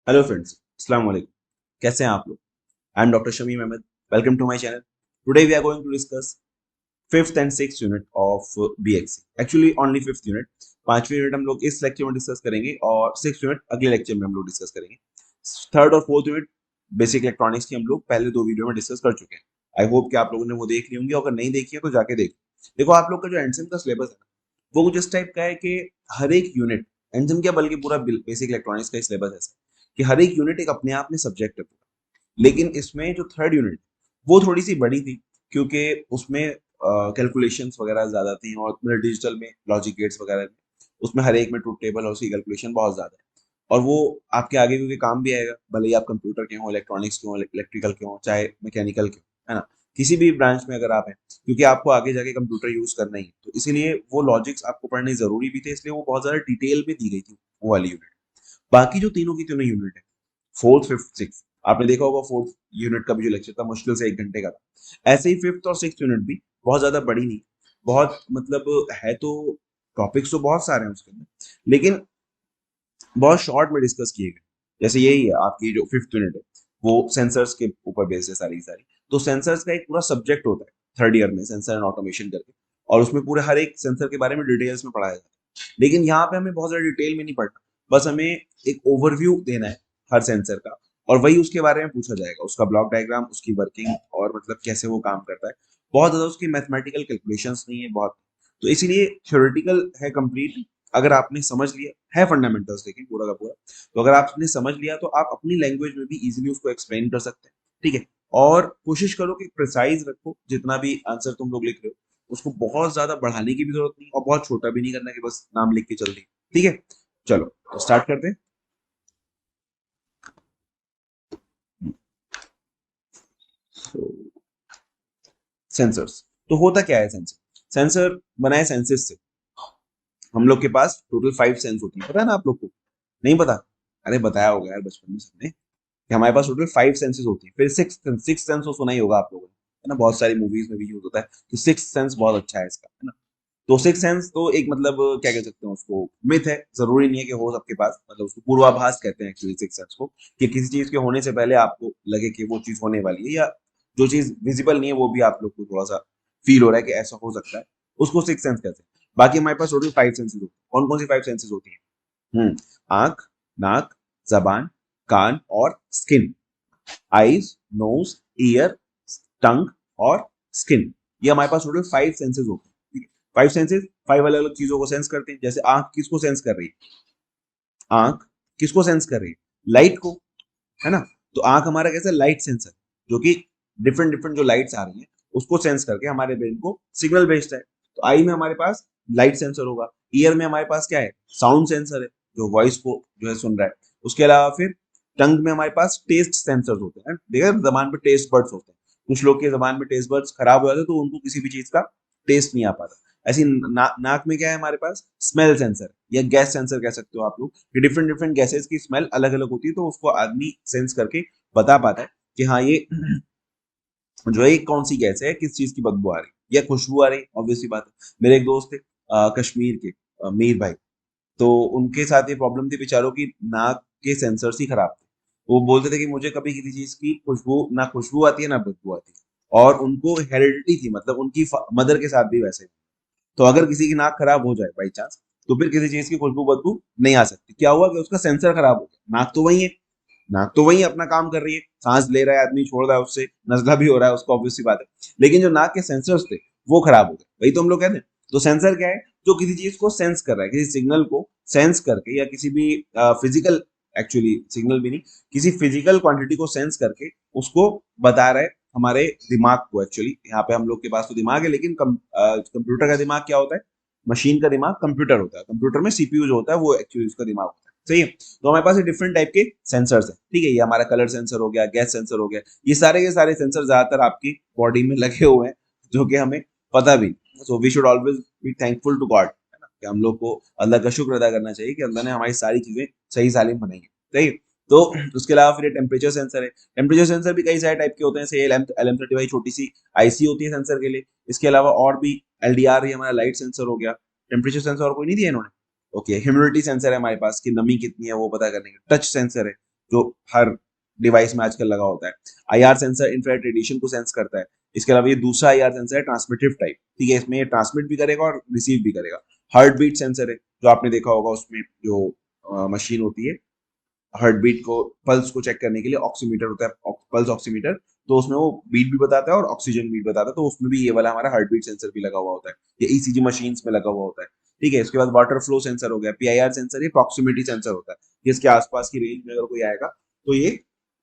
Hello friends, अस्सलाम वालेकुम। कैसे हैं आप लोग? I am doctor Shamim Ahmad. Welcome to my channel. Today we are going to discuss fifth and six unit of BXC. Actually only fifth unit. पांचवी unit हम लोग इस लेक्चर में डिस्कस करेंगे और सिक्स यूनिट अगले लेक्चर में हम लोग डिस्कस करेंगे। थर्ड और फोर्थ यूनिट बेसिक इलेक्ट्रॉनिक्स की हम लोग पहले दो वीडियो में डिस्कस कर चुके हैं। आई होप कि आप लोगों ने वो देख ली होंगी, अगर नहीं देखी है तो जाके देखो। देखो, आप लोग का जो एंडसेम का सिलेबस है ना, वो कुछ इस टाइप का है कि हर एक यूनिट, एंडसेम क्या बल्कि पूरा बेसिक इलेक्ट्रॉनिक्स का सिलेबस ऐसा है कि हर एक यूनिट एक अपने आप में सब्जेक्ट है पूरा। लेकिन इसमें जो थर्ड यूनिट वो थोड़ी सी बड़ी थी, क्योंकि उसमें कैलकुलेशंस वगैरह ज्यादा थी और मतलब डिजिटल में लॉजिक गेट्स वगैरह में उसमें हर एक में ट्रूथ टेबल और उसकी कैलकुलेशन बहुत ज्यादा है। और वो आपके आगे क्योंकि काम भी आएगा, भले ही आप कंप्यूटर के हो, इलेक्ट्रॉनिक्स के हो, इलेक्ट्रिकल के हो, चाहे मैकेनिकल के हो, है ना। किसी भी ब्रांच में अगर आप हैं, क्योंकि आपको आगे जाके कंप्यूटर यूज करना ही है, तो इसीलिए वो लॉजिक्स आपको पढ़ने जरूरी भी थे, इसलिए वो बहुत ज्यादा डिटेल में दी गई थी वो वाली यूनिट। बाकी जो तीनों की तीनों यूनिट है, फोर्थ फिफ्थ सिक्स, आपने देखा होगा फोर्थ यूनिट का भी जो लेक्चर था मुश्किल से 1 घंटे का था। ऐसे ही फिफ्थ और सिक्स यूनिट भी बहुत ज्यादा बड़ी नहीं, बहुत मतलब है तो टॉपिक्स तो बहुत सारे हैं उसके अंदर, लेकिन बहुत शॉर्ट में डिस्कस किए गए। जैसे यही है आपकी जो फिफ्थ यूनिट है, वो सेंसर्स के ऊपर बेस्ड है सारी की सारी। तो सेंसर्स का एक पूरा सब्जेक्ट होता है थर्ड ईयर में, सेंसर एंड ऑटोमेशन करके, और उसमें पूरे हर एक सेंसर के बारे में डिटेल्स में पढ़ाया जाता है। लेकिन यहाँ पे हमें बहुत ज्यादा डिटेल में नहीं पढ़ना, बस हमें एक ओवरव्यू देना है हर सेंसर का, और वही उसके बारे में पूछा जाएगा, उसका ब्लॉक डायग्राम, उसकी वर्किंग, और मतलब कैसे वो काम करता है। बहुत ज्यादा उसकी मैथमेटिकल कैलकुलेशंस नहीं है बहुत, तो इसीलिए थ्योरेटिकल है कंप्लीट। अगर आपने समझ लिया है फंडामेंटल्स, लेकिन पूरा का पूरा, तो अगर आपने समझ लिया तो आप अपनी लैंग्वेज में भी इजीली उसको एक्सप्लेन कर सकते हैं। ठीक है। और कोशिश करो कि प्रिसाइज रखो, जितना भी आंसर तुम लोग लिख रहे हो उसको बहुत ज्यादा बढ़ाने की भी जरूरत नहीं और बहुत छोटा भी नहीं करना कि बस नाम लिख के चल दी। ठीक है, चलो तो स्टार्ट करते हैं। सेंसर्स, तो होता क्या है सेंसर? सेंसर बनाए सेंसेस से। हम लोग के पास टोटल 5 सेंस होती है, पता है ना आप लोग को? नहीं पता? अरे बताया होगा यार बचपन में सबने कि हमारे पास टोटल 5 सेंसेस होती है। फिर सिक्स सिक्स सेंस तो सुना ही होगा आप लोगों ने, है ना, बहुत सारी मूवीज में भी यूज होता है कि सिक्स सेंस बहुत अच्छा है इसका, है ना। तो सिक्स सेंस तो एक मतलब क्या कह सकते हैं उसको, मिथ है, जरूरी नहीं है कि हो सबके पास, मतलब उसको पूर्वाभास कहते हैं एक्चुअली सिक्स सेंस को, कि किसी चीज के होने से पहले आपको लगे कि वो चीज होने वाली है, या जो चीज विजिबल नहीं है वो भी आप लोग को थोड़ा सा फील हो रहा है कि ऐसा हो सकता है, उसको सिक्स सेंस कहते हैं। बाकी हमारे पास टोटल 5 सेंसेस होती है। कौन कौन सी 5 सेंसेस होती है? आंख, नाक, जबान, कान और स्किन। आईज, नोज, ईयर, टंग और स्किन। ये हमारे पास टोटल 5 सेंसेस होते हैं। ठीक है, 5 सेंसेस 5 अलग अलग चीजों को सेंस करते हैं। जैसे आंख किसको सेंस कर रही है? आंख किसको सेंस कर रही है? लाइट को, है ना। तो आंख हमारा कैसा लाइट सेंसर, जो कि डिफरेंट डिफरेंट जो लाइट्स आ रही हैं उसको सेंस करके हमारे ब्रेन को सिग्नल भेजता है। तो आई में हमारे पास लाइट सेंसर होगा। ईयर में हमारे पास क्या है? साउंड सेंसर है, जो वॉइस को जो है सुन रहा है। उसके अलावा फिर टंग में हमारे पास टेस्ट सेंसर होते हैं। देखा, जबान पे टेस्ट बर्ड्स होते हैं। कुछ लोग के जबान में टेस्ट बर्ड्स खराब हो जाते हैं तो उनको किसी भी चीज का टेस्ट नहीं आ पाता। ऐसी नाक में क्या है हमारे पास? स्मेल सेंसर या गैस सेंसर कह सकते हो आप लोग, कि डिफरेंट डिफरेंट गैसेस की स्मेल अलग अलग होती है, तो उसको आदमी सेंस करके बता पाता है कि हाँ ये जो है कौन सी गैस है, किस चीज की बदबू आ रही है या खुशबू आ रही है। ऑब्वियसली बात है। मेरे एक दोस्त थे कश्मीर के, मीर भाई। तो उनके साथ ये प्रॉब्लम थी बेचारों की, नाक के सेंसर्स ही खराब थे। वो बोलते थे कि मुझे कभी किसी चीज की खुशबू आती है ना बदबू आती है। और उनको हेरिडिटी थी, मतलब उनकी मदर के साथ भी वैसे। तो अगर किसी की नाक खराब हो जाए बाई चांस, तो फिर किसी चीज की खुशबू बदबू नहीं आ सकती। क्या हुआ कि उसका सेंसर खराब हो गया। नाक तो वही है, नाक तो वही अपना काम कर रही है, सांस ले रहा है आदमी, छोड़ रहा है, उससे नजला भी हो रहा है उसको, ऑब्वियस सी बात है। लेकिन जो नाक के सेंसर्स थे वो खराब हो गए। वही तो हम लोग कहते हैं। तो सेंसर क्या है? जो किसी चीज को सेंस कर रहा है, किसी सिग्नल को सेंस करके, या किसी भी फिजिकल, एक्चुअली सिग्नल भी नहीं, किसी फिजिकल क्वांटिटी को सेंस करके उसको बता रहा है हमारे दिमाग को। एक्चुअली यहाँ पे हम लोग के पास तो दिमाग है, लेकिन कंप्यूटर का दिमाग क्या होता है? मशीन का दिमाग कंप्यूटर होता है। कंप्यूटर में सीपीयू जो होता है वो एक्चुअली उसका दिमाग होता है। सही है। तो हमारे पास डिफरेंट टाइप के सेंसर्स हैं। ठीक है, ये हमारा कलर सेंसर हो गया, गैस सेंसर हो गया, ये सारे के सारे सेंसर ज्यादातर आपकी बॉडी में लगे हुए हैं, जो कि हमें पता भी। So we should always be thankful to God, है ना, कि हम लोग को अल्लाह का शुक्र अदा करना चाहिए कि अल्लाह ने हमारी सारी चीजें सही सालिम बनाई है। सही है। तो उसके अलावा फिर टेम्परेचर सेंसर है। टेम्परेचर सेंसर भी कई सारे टाइप के होते हैं। जैसे LM35 छोटी सी आईसी होती है सेंसर के लिए। इसके अलावा और भी LDR है, हमारा लाइट सेंसर हो गया। टेम्परेचर सेंसर और कोई नहीं दिया इन्होंने? ओके, ह्यूमिडिटी सेंसर है हमारे पास कि नमी कितनी है वो पता करने का। टच सेंसर है, जो हर डिवाइस में आजकल लगा होता है। आईआर सेंसर इंफ्रारेड रेडिएशन को सेंस करता है। इसके अलावा ये दूसरा आईआर सेंसर है ट्रांसमिटिव टाइप, ठीक है, इसमें ये ट्रांसमिट भी करेगा और रिसीव भी करेगा। हार्ट बीट सेंसर है, जो आपने देखा होगा उसमें जो मशीन होती है हार्ट बीट को, पल्स को चेक करने के लिए ऑक्सीमीटर होता है, पल्स ऑक्सीमीटर, तो उसमें वो बीट भी बताता है और ऑक्सीजन बीट बताता है, तो उसमें भी ये वाला हमारा हार्ट बीट सेंसर भी लगा हुआ होता है। ये ईसीजी मशीन्स में लगा हुआ होता है, ठीक है। इसके बाद वाटर फ्लो सेंसर हो गया, पीआईआर सेंसर, ये प्रॉक्सिमिटी सेंसर होता है, इसके आसपास की रेंज में अगर कोई आएगा तो ये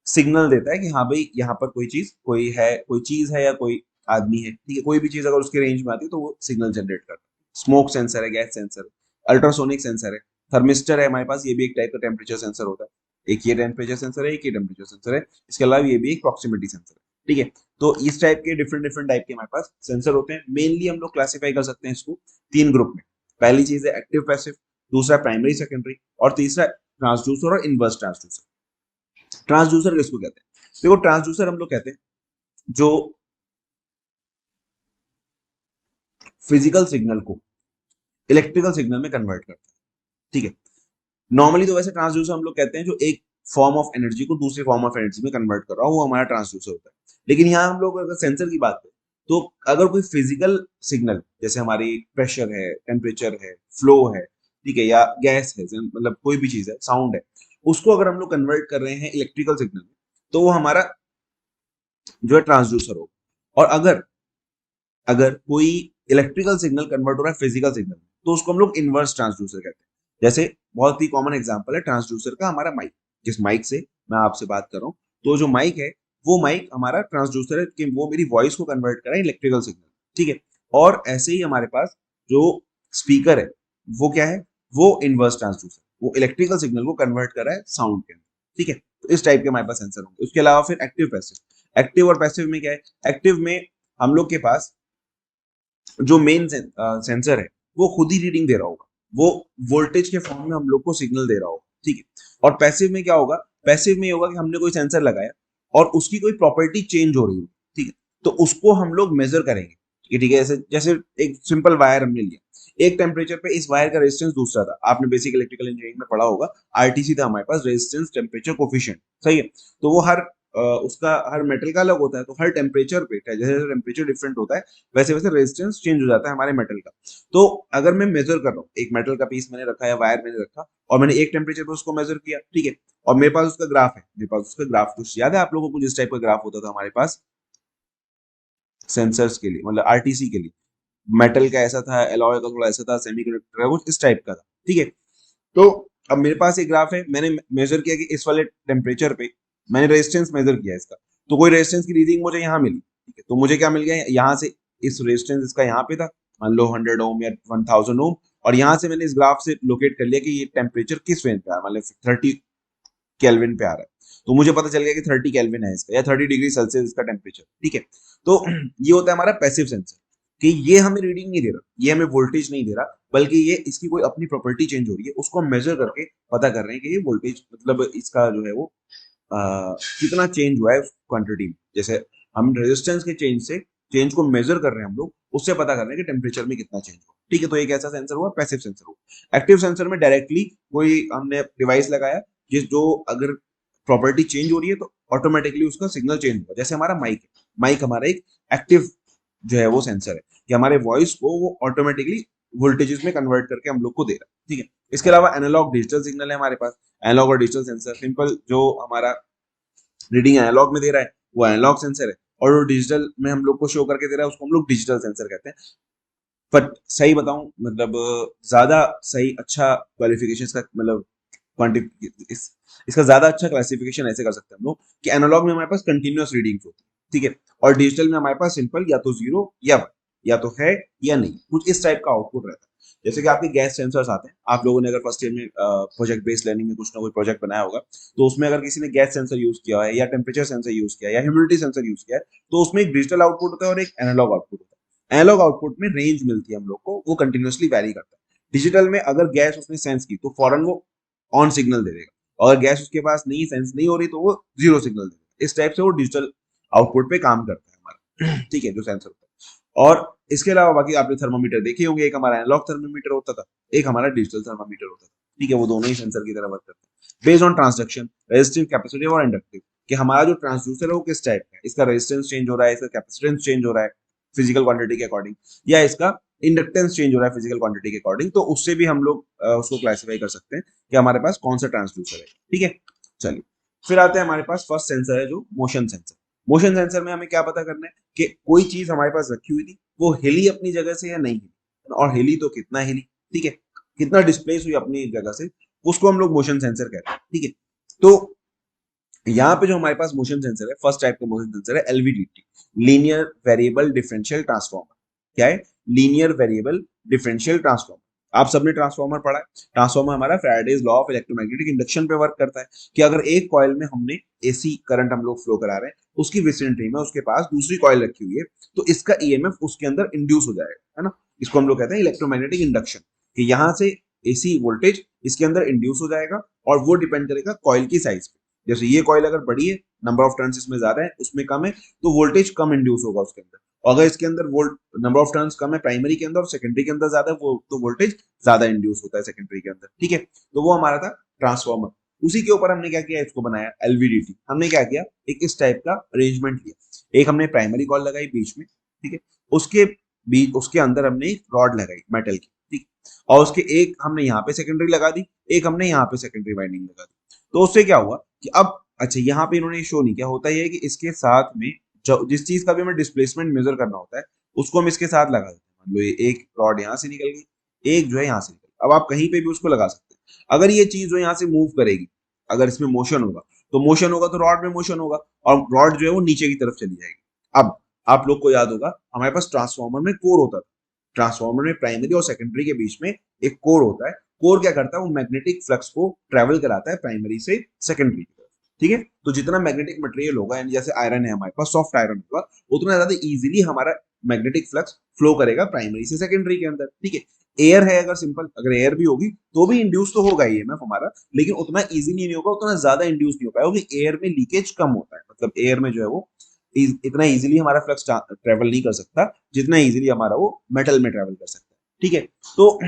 सिग्नल देता है कि हाँ भाई यहाँ पर कोई चीज है या कोई आदमी है, ठीक है। कोई भी चीज अगर उसके रेंज में आती है तो वो सिग्नल जनरेट करता है। स्मोक सेंसर है, गैस सेंसर है, अल्ट्रासोनिक सेंसर है, थर्मिस्टर है हमारे पास, ये भी एक टाइप का टेम्परेचर सेंसर होता है। एक ये टेम्परेचर सेंसर है, एक ये टेम्परेचर सेंसर है। इसके अलावा ये भी एक प्रॉक्सिमिटी सेंसर है, ठीक है। तो इस टाइप के डिफरेंट डिफरेंट टाइप के हमारे पास सेंसर होते हैं। मेनली हम लोग क्लासीफाई कर सकते हैं इसको 3 ग्रुप में। पहली चीज है एक्टिव पैसिव, दूसरा प्राइमरी सेकेंडरी, और तीसरा ट्रांसड्यूसर और इनवर्स ट्रांसड्यूसर। ट्रांसड्यूसर किसको कहते हैं? देखो ट्रांसड्यूसर हम लोग कहते हैं जो फिजिकल सिग्नल को इलेक्ट्रिकल सिग्नल में कन्वर्ट करता है, ठीक है। नॉर्मली तो वैसे ट्रांसड्यूसर हम लोग कहते हैं जो एक फॉर्म ऑफ एनर्जी को दूसरे फॉर्म ऑफ एनर्जी में कन्वर्ट कर रहा हो, वो हमारा ट्रांसड्यूसर होता है। लेकिन यहाँ हम लोग अगर सेंसर की बात करें तो अगर कोई फिजिकल सिग्नल जैसे हमारी प्रेशर है, टेम्परेचर है, फ्लो है, ठीक है, या गैस है, मतलब कोई भी चीज है, साउंड है, उसको अगर हम लोग कन्वर्ट कर रहे हैं इलेक्ट्रिकल सिग्नल में, तो वो हमारा जो है ट्रांसड्यूसर होगा। और अगर अगर कोई इलेक्ट्रिकल सिग्नल कन्वर्ट हो रहा है फिजिकल सिग्नल में, तो उसको हम लोग इनवर्स ट्रांसड्यूसर कहते हैं। जैसे बहुत ही कॉमन एग्जांपल है ट्रांसड्यूसर का हमारा माइक। जिस माइक से मैं आपसे बात कर रहा हूँ, तो जो माइक है वो माइक हमारा ट्रांसड्यूसर है कि वो मेरी वॉइस को कन्वर्ट कर रहा है इलेक्ट्रिकल सिग्नल, ठीक है। और ऐसे ही हमारे पास जो स्पीकर है वो क्या है, वो इनवर्स ट्रांसड्यूसर, वो इलेक्ट्रिकल सिग्नल को कन्वर्ट कर रहा है साउंड के अंदर, ठीक है। तो इस टाइप के हमारे पास सेंसर होंगे। उसके अलावा फिर एक्टिव पैसिव। एक्टिव और पैसिव में क्या है? एक्टिव में हम लोग के पास जो मेन सेंसर है वो खुद ही रीडिंग दे रहा होगा, वो वोल्टेज के फॉर्म में हम लोग को सिग्नल दे रहा होगा, ठीक है। और पैसिव में क्या होगा? पैसिव में ये होगा कि हमने कोई सेंसर लगाया और उसकी कोई प्रॉपर्टी चेंज हो रही है, ठीक है, तो उसको हम लोग मेजर करेंगे कि ठीक है, जैसे जैसे एक सिंपल वायर हमने लिया, एक टेम्परेचर पे इस वायर का रेजिस्टेंस दूसरा था। आपने बेसिक इलेक्ट्रिकल इंजीनियरिंग में पढ़ा होगा, आरटीसी था हमारे पास, रेजिस्टेंस टेम्परेचर कोफिशिएंट, सही है। तो वो उसका हर मेटल का अलग होता है, तो हर टेम्परेचर पे जैसे जैसे टेम्परेचर डिफरेंट होता है वैसे वैसे रेजिस्टेंस चेंज हो जाता है हमारे मेटल का। तो अगर मैं मेजर कर रहा हूँ, एक मेटल का पीस मैंने रखा या वायर मैंने रखा और मैंने एक टेम्परेचर पे उसको मेजर किया, ठीक है, और मेरे पास उसका ग्राफ है, मेरे पास उसका ग्राफ कुछ याद है आप लोगों को, जिस टाइप का ग्राफ होता था हमारे पास सेंसर्स के लिए, मतलब आरटीसी के लिए, मेटल का ऐसा था, एलॉय का थोड़ा ऐसा था, सेमीकंडक्टर का कुछ इस टाइप का था, ठीक है। तो अब मेरे पास एक ग्राफ है, मैंने मेजर किया कि इस वाले टेम्परेचर पे मैंने रेजिस्टेंस मेजर किया इसका, तो कोई रेजिस्टेंस की रीडिंग मुझे यहाँ मिली, ठीक है। तो मुझे क्या मिल गया यहाँ से, इस रेजिस्टेंस इसका यहाँ पे था, मान लो 100 ओम या 1000 ओम, और यहाँ से मैंने इस ग्राफ से लोकेट कर लिया कि ये टेम्परेचर किस रेंज पे आ रहा है, मतलब 30 केल्विन पे आ रहा है। तो मुझे पता चल गया कि 30 केल्विन है इसका, या 30 डिग्री सेल्सियस इसका टेम्परेचर, ठीक है। तो ये होता है हमारा पैसिव सेंसर, कि ये हमें रीडिंग नहीं दे रहा, ये हमें वोल्टेज नहीं दे रहा, बल्कि ये इसकी कोई अपनी प्रॉपर्टी चेंज हो रही है, उसको हम मेजर करके पता कर रहे हैं कि ये वोल्टेज, मतलब इसका जो है वो कितना चेंज हुआ है क्वांटिटी में। जैसे हम रेजिस्टेंस के चेंज को मेजर कर रहे हैं हम लोग, उससे पता कर रहे हैं कि टेम्परेचर में कितना चेंज हुआ, ठीक है। तो एक ऐसा सेंसर हुआ पैसिव सेंसर हुआ। एक्टिव सेंसर में डायरेक्टली कोई हमने डिवाइस लगाया जिस जो अगर प्रॉपर्टी चेंज हो रही है तो ऑटोमेटिकली उसका सिग्नल चेंज होगा। जैसे हमारा माइक है, माइक हमारा एक एक्टिव जो है वो सेंसर है कि हमारे वॉइस को वो ऑटोमेटिकली वोल्टेजेस में कन्वर्ट करके हम लोग को दे रहा है, ठीक है। इसके अलावा एनालॉग डिजिटल सिग्नल है हमारे पास, एनालॉग और डिजिटल सेंसर। सिंपल जो हमारा रीडिंग एनालॉग में दे रहा है वो एनालॉग सेंसर है, और जो डिजिटल में हम लोग को शो करके दे रहा है उसको हम लोग डिजिटल सेंसर कहते हैं। बट सही बताऊं, मतलब ज्यादा सही अच्छा क्वालिफिकेशन का, मतलब क्वांटिटी इसका ज्यादा अच्छा क्लासिफिकेशन ऐसे कर सकते हैं हम लोग कि एनालॉग में हमारे पास कंटिन्यूअस रीडिंग्स होती है, ठीक है, और डिजिटल में हमारे पास सिंपल या तो 0 या 1, या तो है या नहीं, कुछ इस टाइप का आउटपुट रहता है। जैसे कि आपके गैस सेंसर्स आते हैं, आप लोगों ने अगर फर्स्ट ईयर में प्रोजेक्ट बेस्ड लर्निंग में कुछ ना कोई प्रोजेक्ट बनाया होगा, तो उसमें अगर किसी ने गैस सेंसर यूज किया है या टेम्परेचर सेंसर यूज किया है या ह्यूमिडिटी सेंसर यूज किया है, तो उसमें एक डिजिटल आउटपुट होता है और एक एनालॉग आउटपुट होता है। एनालॉग आउटपुट में रेंज मिलती है हम लोग को, वो कंटिन्यूअसली वैरी करता है। डिजिटल में अगर गैस उसने सेंस की तो फौरन वो ऑन सिग्नल दे देगा, और गैस उसके पास नहीं सेंस नहीं हो रही तो वो 0 सिग्नल देगा। इस टाइप से वो डिजिटल आउटपुट पे काम करता है हमारा, ठीक है, जो सेंसर होता है। और इसके अलावा बाकी आपने थर्मोमीटर देखे होंगे, एक हमारा एनालॉग थर्मोमीटर होता था, एक हमारा डिजिटल थर्मोमीटर होता था, ठीक है, वो दोनों ही सेंसर की तरह वर्क करते हैं। Based on transduction, resistive, capacitive और इंडक्टिव, कि हमारा जो ट्रांसड्यूसर है वो किस टाइप का है, इसका रेजिस्टेंस चेंज हो रहा है, इसका कैपेसिटेंस चेंज हो रहा है फिजिकल क्वांटिटी के अकॉर्डिंग, या इसका इंडक्टेंस चेंज हो रहा है फिजिकल क्वांटिटी के अकॉर्डिंग, तो उससे भी हम लोग उसको क्लासिफाई कर सकते हैं कि हमारे पास कौन सा ट्रांसड्यूसर है। ठीक है, चलिए फिर आते हैं हमारे पास फर्स्ट सेंसर है जो मोशन सेंसर। मोशन सेंसर में हमें क्या पता करना है कि कोई चीज हमारे पास रखी हुई थी, वो हिली अपनी जगह से या नहीं हिली, और हिली तो कितना हिली, ठीक है, कितना डिस्प्लेस हुई अपनी जगह से, उसको हम लोग मोशन सेंसर कहते हैं। ठीक है, तो यहाँ पे जो हमारे पास मोशन सेंसर है, फर्स्ट टाइप का मोशन सेंसर है LVDT, linear variable differential transformer. क्या है? Linear variable differential transformer. आप सबने ट्रांसफॉर्मर पढ़ा है। ट्रांसफॉर्मर हमारा Faraday's law of electromagnetic induction पे वर्क करता है कि अगर एक कॉइल में हमने एसी करंट हम लोग फ्लो करा रहे हैं, उसकी विसिनिटी में उसके पास दूसरी कॉइल रखी हुई है, तो इसका ईएमएफ उसके अंदर इंड्यूस हो जाएगा, है ना। इसको हम लोग कहते हैं इलेक्ट्रोमैग्नेटिक इंडक्शन, कि यहाँ से एसी वोल्टेज इसके अंदर इंड्यूस हो जाएगा, और वो डिपेंड करेगा कॉइल की साइज पे। जैसे ये कॉइल अगर बड़ी है, नंबर ऑफ टर्न्स इसमें ज्यादा है, उसमें कम है, तो वोल्टेज कम इंड्यूस होगा उसके अंदर। और अगर इसके अंदर वोल्ट नंबर ऑफ टर्न्स कम है प्राइमरी के अंदर और सेकेंडरी के अंदर ज्यादा है, वो तो वोल्टेज ज्यादा इंड्यूस होता है सेकेंडरी के अंदर। ठीक है, तो वो हमारा था ट्रांसफॉर्मर। उसी के ऊपर हमने क्या किया, इसको बनाया एलवीडीटी। हमने क्या किया, एक इस टाइप का अरेंजमेंट लिया। एक हमने प्राइमरी कॉइल लगाई बीच में, ठीक है, उसके बीच उसके अंदर हमने एक रॉड लगाई मेटल की, ठीक, और उसके एक हमने यहाँ पे सेकेंडरी लगा दी, एक हमने यहाँ पे सेकेंडरी वाइंडिंग लगा दी। तो उससे क्या हुआ कि अब अच्छा यहाँ पे इन्होंने शो नहीं किया, होता ये है कि इसके साथ में जो जिस चीज का भी हमें डिस्प्लेसमेंट मेजर करना होता है, उसको हम इसके साथ लगा देते हैं। मान लो ये एक रॉड यहाँ से निकल गई, एक जो है यहाँ से निकल, अब आप कहीं पे भी उसको लगा सकते हैं। अगर ये चीज जो यहाँ से मूव करेगी, अगर इसमें मोशन होगा, तो मोशन होगा तो रॉड में मोशन होगा, और रॉड जो है वो नीचे की तरफ चली जाएगी। अब आप लोग को याद होगा, हमारे पास ट्रांसफॉर्मर में कोर होता था। ट्रांसफॉर्मर में प्राइमरी और सेकेंडरी के बीच में एक कोर होता है। कोर क्या करता है, वो मैग्नेटिक फ्लक्स को ट्रेवल कराता है प्राइमरी से सेकेंडरी की तरफ। ठीक है, तो जितना मैग्नेटिक मटेरियल होगा, यानी जैसे आयरन है हमारे पास, सॉफ्ट आयरन होगा, उतना ज्यादा इजीली हमारा मैग्नेटिक फ्लक्स फ्लो करेगा प्राइमरी से सेकेंडरी के अंदर। ठीक है, एयर है अगर सिंपल, अगर एयर भी होगी तो भी इंड्यूस तो होगा ईएमएफ हमारा, लेकिन उतना इजीली नहीं होगा, उतना ज्यादा इंड्यूस नहीं हो पाएगा, क्योंकि एयर में लीकेज कम होता है। मतलब एयर में जो है वो इतना इजीली हमारा फ्लक्स ट्रेवल नहीं कर सकता जितना इजीली हमारा वो मेटल में ट्रेवल कर सकता है। ठीक है, तो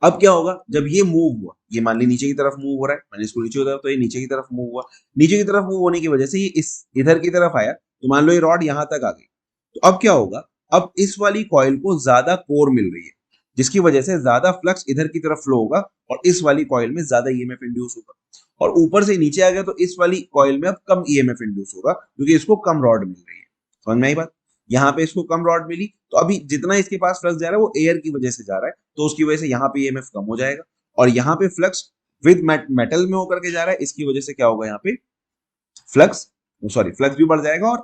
अब क्या होगा, जब ये मूव हुआ, ये मान ली नीचे की तरफ मूव हो रहा है, मैंने इसको नीचे उतारा तो ये नीचे की तरफ मूव हुआ। नीचे की तरफ मूव होने की वजह से ये इस इधर की तरफ आया, तो मान लो ये रॉड यहां तक आ गई। तो अब क्या होगा, अब इस वाली कॉइल को ज्यादा कोर मिल रही है, जिसकी वजह से ज्यादा फ्लक्स इधर की तरफ फ्लो होगा, और इस वाली कॉइल में ज्यादा ईएमएफ इंड्यूस होगा। और ऊपर से नीचे आ गया तो इस वाली कॉइल में अब कम ईएमएफ इंड्यूस होगा, क्योंकि इसको कम रॉड मिल रही है। समझ में आई बात? यहाँ पे इसको कम रॉड मिली, तो अभी जितना इसके पास फ्लक्स जा रहा है वो एयर की वजह से जा रहा है, तो उसकी वजह से यहाँ पे ईएमएफ कम हो जाएगा। और यहाँ पे फ्लक्स विद मेटल में होकर के जा रहा है, इसकी वजह से क्या होगा, यहाँ पे फ्लक्स फ्लक्स भी बढ़ जाएगा और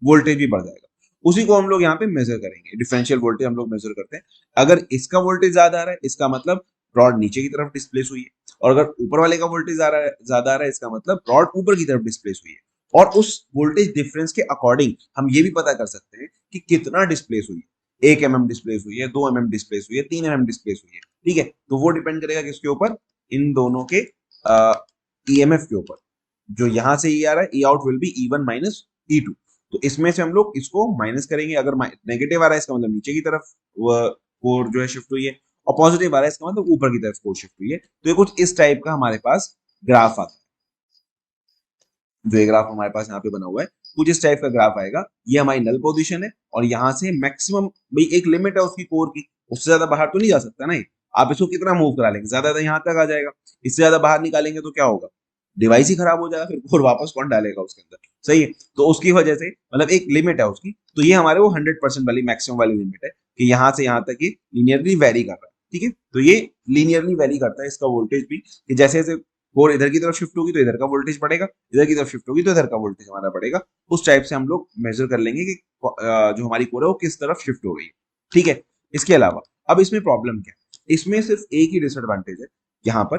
वोल्टेज भी बढ़ जाएगा। उसी को हम लोग यहाँ पे मेजर करेंगे, डिफरेंशियल वोल्टेज हम लोग मेजर करते हैं। अगर इसका वोल्टेज ज्यादा आ रहा है, इसका मतलब रॉड नीचे की तरफ डिस्प्लेस हुई है, और अगर ऊपर वाले का वोल्टेज ज्यादा आ रहा है, इसका मतलब रॉड ऊपर की तरफ डिस्प्लेस हुई है। और उस वोल्टेज डिफरेंस के अकॉर्डिंग हम ये भी पता कर सकते हैं कि कितना डिस्प्लेस हुई है। 1 mm डिस्प्लेस हुई है, 2 mm डिस्प्लेस हुई है, 3 mm डिस्प्लेस हुई है। ठीक है, तो वो डिपेंड करेगा किसके ऊपर, इन दोनों के ईएमएफ के ऊपर। जो यहां से ई आ रहा है, E out will be E1 minus E2। तो इसमें से हम लोग इसको माइनस करेंगे। अगर नेगेटिव आ रहा है, इसका मतलब नीचे की तरफ कोर जो है शिफ्ट हुई है, और पॉजिटिव आ रहा है, इसका मतलब ऊपर की तरफ कोर शिफ्ट हुई है। तो ये कुछ इस टाइप का हमारे पास ग्राफ आता है। जो ये ग्राफ हमारे पास यहाँ पे बना हुआ है, कुछ इस टाइप का ग्राफ आएगा। ये हमारी नल पोजीशन है, और यहाँ से मैक्सिमम, भाई एक लिमिट है उसकी कोर की, उससे ज्यादा बाहर तो नहीं जा सकता ना। आप इसको कितना मूव करा लेंगे, ज्यादा यहाँ तक आ जाएगा। इससे ज्यादा बाहर निकालेंगे तो क्या होगा, डिवाइस ही खराब हो जाएगा, फिर कोर वापस कौन डालेगा उसके अंदर। सही है, तो उसकी वजह से मतलब एक लिमिट है उसकी। तो ये हमारे वो 100% वाली मैक्सिमम वाली लिमिट है, कि यहाँ से यहाँ तक ये लीनियरली वेरी कर रहा है। ठीक है, तो ये लीनियरली वेरी करता है इसका वोल्टेज भी, कि जैसे जैसे कोर इधर की तरफ शिफ्ट होगी तो इधर का वोल्टेज बढ़ेगा, इधर की तरफ शिफ्ट होगी तो इधर का वोल्टेज हमारा बढ़ेगा। उस टाइप से हम लोग मेजर कर लेंगे कि जो हमारी कोर है वो किस तरफ शिफ्ट हो गई है। ठीक है, इसके अलावा अब इसमें प्रॉब्लम क्या है, इसमें सिर्फ एक ही डिसएडवांटेज है यहाँ पर,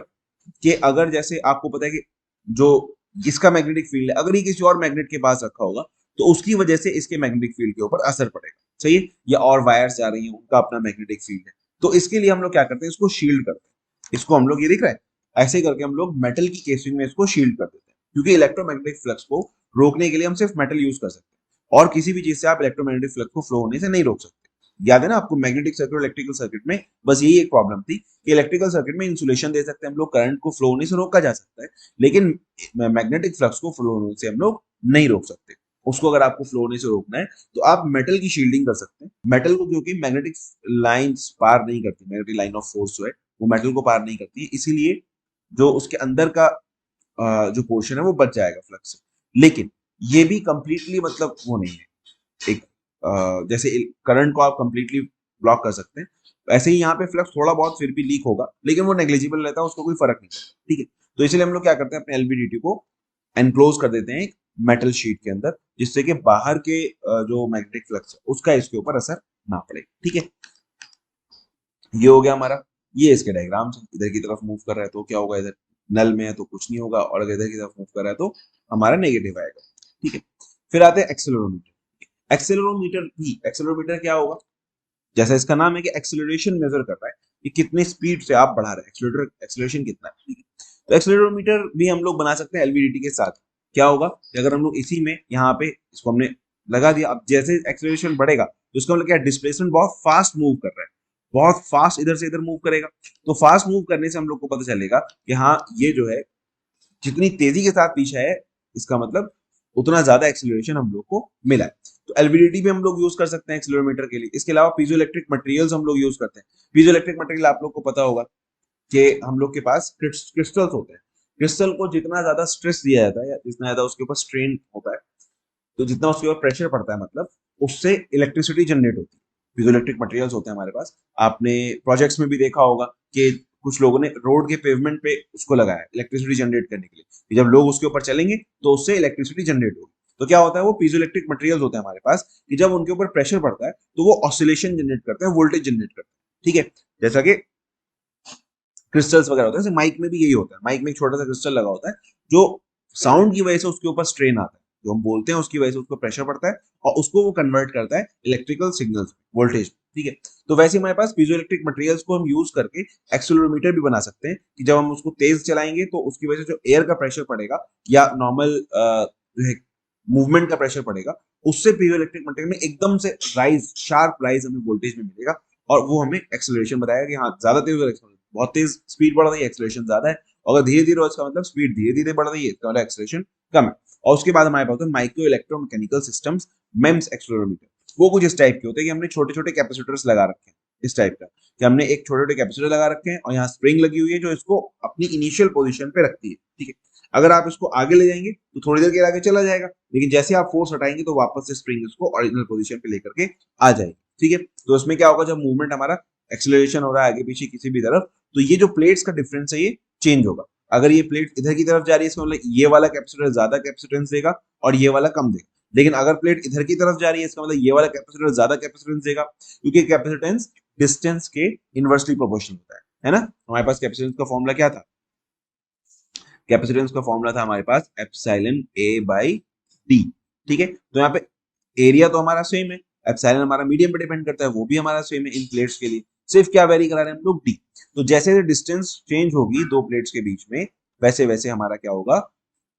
कि अगर जैसे आपको पता है कि जो इसका मैग्नेटिक फील्ड है, अगर ये किसी और मैग्नेट के पास रखा होगा, तो उसकी वजह से इसके मैग्नेटिक फील्ड के ऊपर असर पड़ेगा। सही है, या और वायर्स जा रही हैं, उनका अपना मैग्नेटिक फील्ड है। तो इसके लिए हम लोग क्या करते हैं, इसको शील्ड करते हैं। इसको हम लोग, ये दिख रहा है, ऐसे करके हम लोग मेटल की केसिंग में इसको शील्ड कर देते हैं, क्योंकि इलेक्ट्रोमैग्नेटिक फ्लक्स को रोकने के लिए हम सिर्फ मेटल यूज कर सकते हैं, और किसी भी चीज से आप इलेक्ट्रोमैग्नेटिक फ्लक्स को फ्लो होने से नहीं रोक सकते। याद है ना आपको, मैग्नेटिक सर्किट और इलेक्ट्रिकल सर्किट में बस यही एक प्रॉब्लम थी कि इलेक्ट्रिकल सर्किट में इंसुलेशन दे सकते हैं हम लोग, करंट को फ्लो होने से रोका जा सकता है, लेकिन मैग्नेटिक फ्लक्स को फ्लो होने से हम लोग नहीं रोक सकते। उसको अगर आपको फ्लो होने से रोकना है तो आप मेटल की शील्डिंग कर सकते हैं। मेटल को, क्योंकि मैग्नेटिक लाइंस पार नहीं करती, मैग्नेटिक लाइन ऑफ फोर्स जो है वो मेटल को पार नहीं करती है, इसीलिए जो उसके अंदर का जो पोर्शन है वो बच जाएगा फ्लक्स से। लेकिन ये भी कंप्लीटली मतलब वो नहीं है, एक जैसे करंट को आप कंप्लीटली ब्लॉक कर सकते हैं, ऐसे ही यहाँ पे फ्लक्स थोड़ा बहुत फिर भी लीक होगा, लेकिन वो नेग्लिजिबल रहता है, उसको कोई फर्क नहीं पड़ता। ठीक है, तो इसलिए हम लोग क्या करते हैं, अपने एलवीडीटी को एनक्लोज कर देते हैं एक मेटल शीट के अंदर, जिससे कि बाहर के जो मैग्नेटिक फ्लक्स है उसका इसके ऊपर असर ना पड़े। ठीक है, ये हो गया हमारा, ये इसके डायग्राम्स है। इधर की तरफ मूव कर रहा है तो क्या होगा, इधर नल में है तो कुछ नहीं होगा, और अगर इधर की तरफ मूव कर रहा है तो हमारा नेगेटिव आएगा। ठीक है, फिर आते हैं एक्सेलरोमीटर। एक्सेलरोमीटर क्या होगा, जैसा इसका नाम है कि एक्सेलरेशन मेजर कर रहा है कि कितने स्पीड से आप बढ़ा रहे हैं, एक्सेलरेशन कितना है। ठीक है, तो एक्सेलरोमीटर भी हम लोग बना सकते हैं एलवीडीटी के साथ। क्या होगा कि अगर हम लोग इसी में यहाँ पे इसको हमने लगा दिया, अब जैसे एक्सेलरेशन बढ़ेगा तो इसका मतलब क्या, डिस्प्लेसमेंट बहुत फास्ट मूव कर रहा है, बहुत फास्ट इधर से इधर मूव करेगा। तो फास्ट मूव करने से हम लोग को पता चलेगा कि हाँ ये जो है जितनी तेजी के साथ पीछे है, इसका मतलब उतना ज्यादा एक्सेलरेशन हम लोग को मिला है। तो एलवीडीटी भी हम लोग यूज कर सकते हैं एक्सेलरोमीटर के लिए। इसके अलावा पीजो इलेक्ट्रिक मटेरियल्स हम लोग यूज करते हैं। पीजो इलेक्ट्रिक मटेरियल आप लोग को पता होगा कि हम लोग के पास क्रिस्टल्स होते हैं। क्रिस्टल को जितना ज्यादा स्ट्रेस दिया जाता है या जितना ज्यादा उसके ऊपर स्ट्रेन होता है, तो जितना उसके ऊपर प्रेशर पड़ता है, मतलब उससे इलेक्ट्रिसिटी जनरेट होती है। पीजो इलेक्ट्रिक मटेरियल्स होते हैं हमारे पास। आपने प्रोजेक्ट्स में भी देखा होगा कि कुछ लोगों ने रोड के पेवमेंट पे उसको लगाया इलेक्ट्रिसिटी जनरेट करने के लिए, कि जब लोग उसके ऊपर चलेंगे तो उससे इलेक्ट्रिसिटी जनरेट होगी। तो क्या होता है, वो पीजो इलेक्ट्रिक मटेरियल्स होते हैं हमारे पास, कि जब उनके ऊपर प्रेशर पड़ता है तो वो ऑसिलेशन जनरेट करते हैं, वोल्टेज जनरेट करते हैं। ठीक है, जैसा कि क्रिस्टल्स वगैरह होते हैं, जैसे माइक में भी यही होता है। माइक में एक छोटा सा क्रिस्टल लगा होता है, जो साउंड की वजह से उसके ऊपर स्ट्रेन आता है, जो हम बोलते हैं उसकी वजह से उसको प्रेशर पड़ता है, और उसको वो कन्वर्ट करता है इलेक्ट्रिकल सिग्नल्स वोल्टेज। ठीक है, तो वैसे हमारे पास पीजो इलेक्ट्रिक मटेरियल्स को हम यूज करके एक्सेलरोमीटर भी बना सकते हैं, कि जब हम उसको तेज चलाएंगे तो उसकी वजह से जो एयर का प्रेशर पड़ेगा या नॉर्मल जो है मूवमेंट का प्रेशर पड़ेगा, उससे पीजो इलेक्ट्रिक मटेरियल में एकदम से राइज, शार्प राइज हमें वोल्टेज में मिलेगा, और वो हमें एक्सेलरेशन बताएगा कि हाँ ज्यादा तेज, बहुत तेज स्पीड बढ़ रही है, एक्सेलरेशन ज्यादा है। अगर धीरे धीरे, इसका मतलब स्पीड धीरे धीरे बढ़ रही है, इसका मतलब एक्सेलरेशन कम है। और उसके बाद हमारे पास होता है micro electromechanical systems, MEMS accelerometer. वो कुछ इस टाइप के होते हैं कि हमने छोटे छोटे कैपेसिटर्स लगा रखे हैं, इस टाइप का, कि हमने एक छोटे छोटे कैपेसिटर लगा रखे हैं और यहाँ स्प्रिंग लगी हुई है जो इसको अपनी इनिशियल पोजीशन पे रखती है। ठीक है, अगर आप इसको आगे ले जाएंगे तो थोड़ी देर के आगे चला जाएगा, लेकिन जैसे आप फोर्स हटाएंगे तो वापस से स्प्रिंग इसको ओरिजिनल पोजीशन पे लेकर के आ जाएगी। ठीक है, तो उसमें क्या होगा, जब मूवमेंट हमारा एक्सेलरेशन हो रहा है आगे पीछे किसी भी तरफ, तो ये जो प्लेट्स का डिफरेंस है ये चेंज होगा। अगर ये प्लेट इधर की तरफ जा रही है, इसका मतलब ये वाला कैपेसिटर ज्यादा कैपेसिटेंस देगा और ये वाला कम देगा। लेकिन अगर प्लेट इधर की तरफ जा रही है, इसका मतलब ये वाला कैपेसिटर ज्यादा कैपेसिटेंस देगा, क्योंकि कैपेसिटेंस डिस्टेंस के इनवर्सली प्रोपोर्शनल होता है ना। हमारे पास कैपेसिटेंस का फॉर्मूला क्या था, कैपेसिटेंस का फॉर्मूला था हमारे पास एप्सिलॉन ए बाई डी। ठीक है, तो यहाँ पे एरिया तो हमारा सेम है, एप्सिलॉन हमारा मीडियम पे डिपेंड करता है, वो भी हमारा सेम है इन प्लेट्स के लिए, सिर्फ क्या वेरी करा रहे हैं हम लोग, डी। तो जैसे डिस्टेंस चेंज होगी दो प्लेट्स के बीच में, वैसे वैसे हमारा क्या होगा,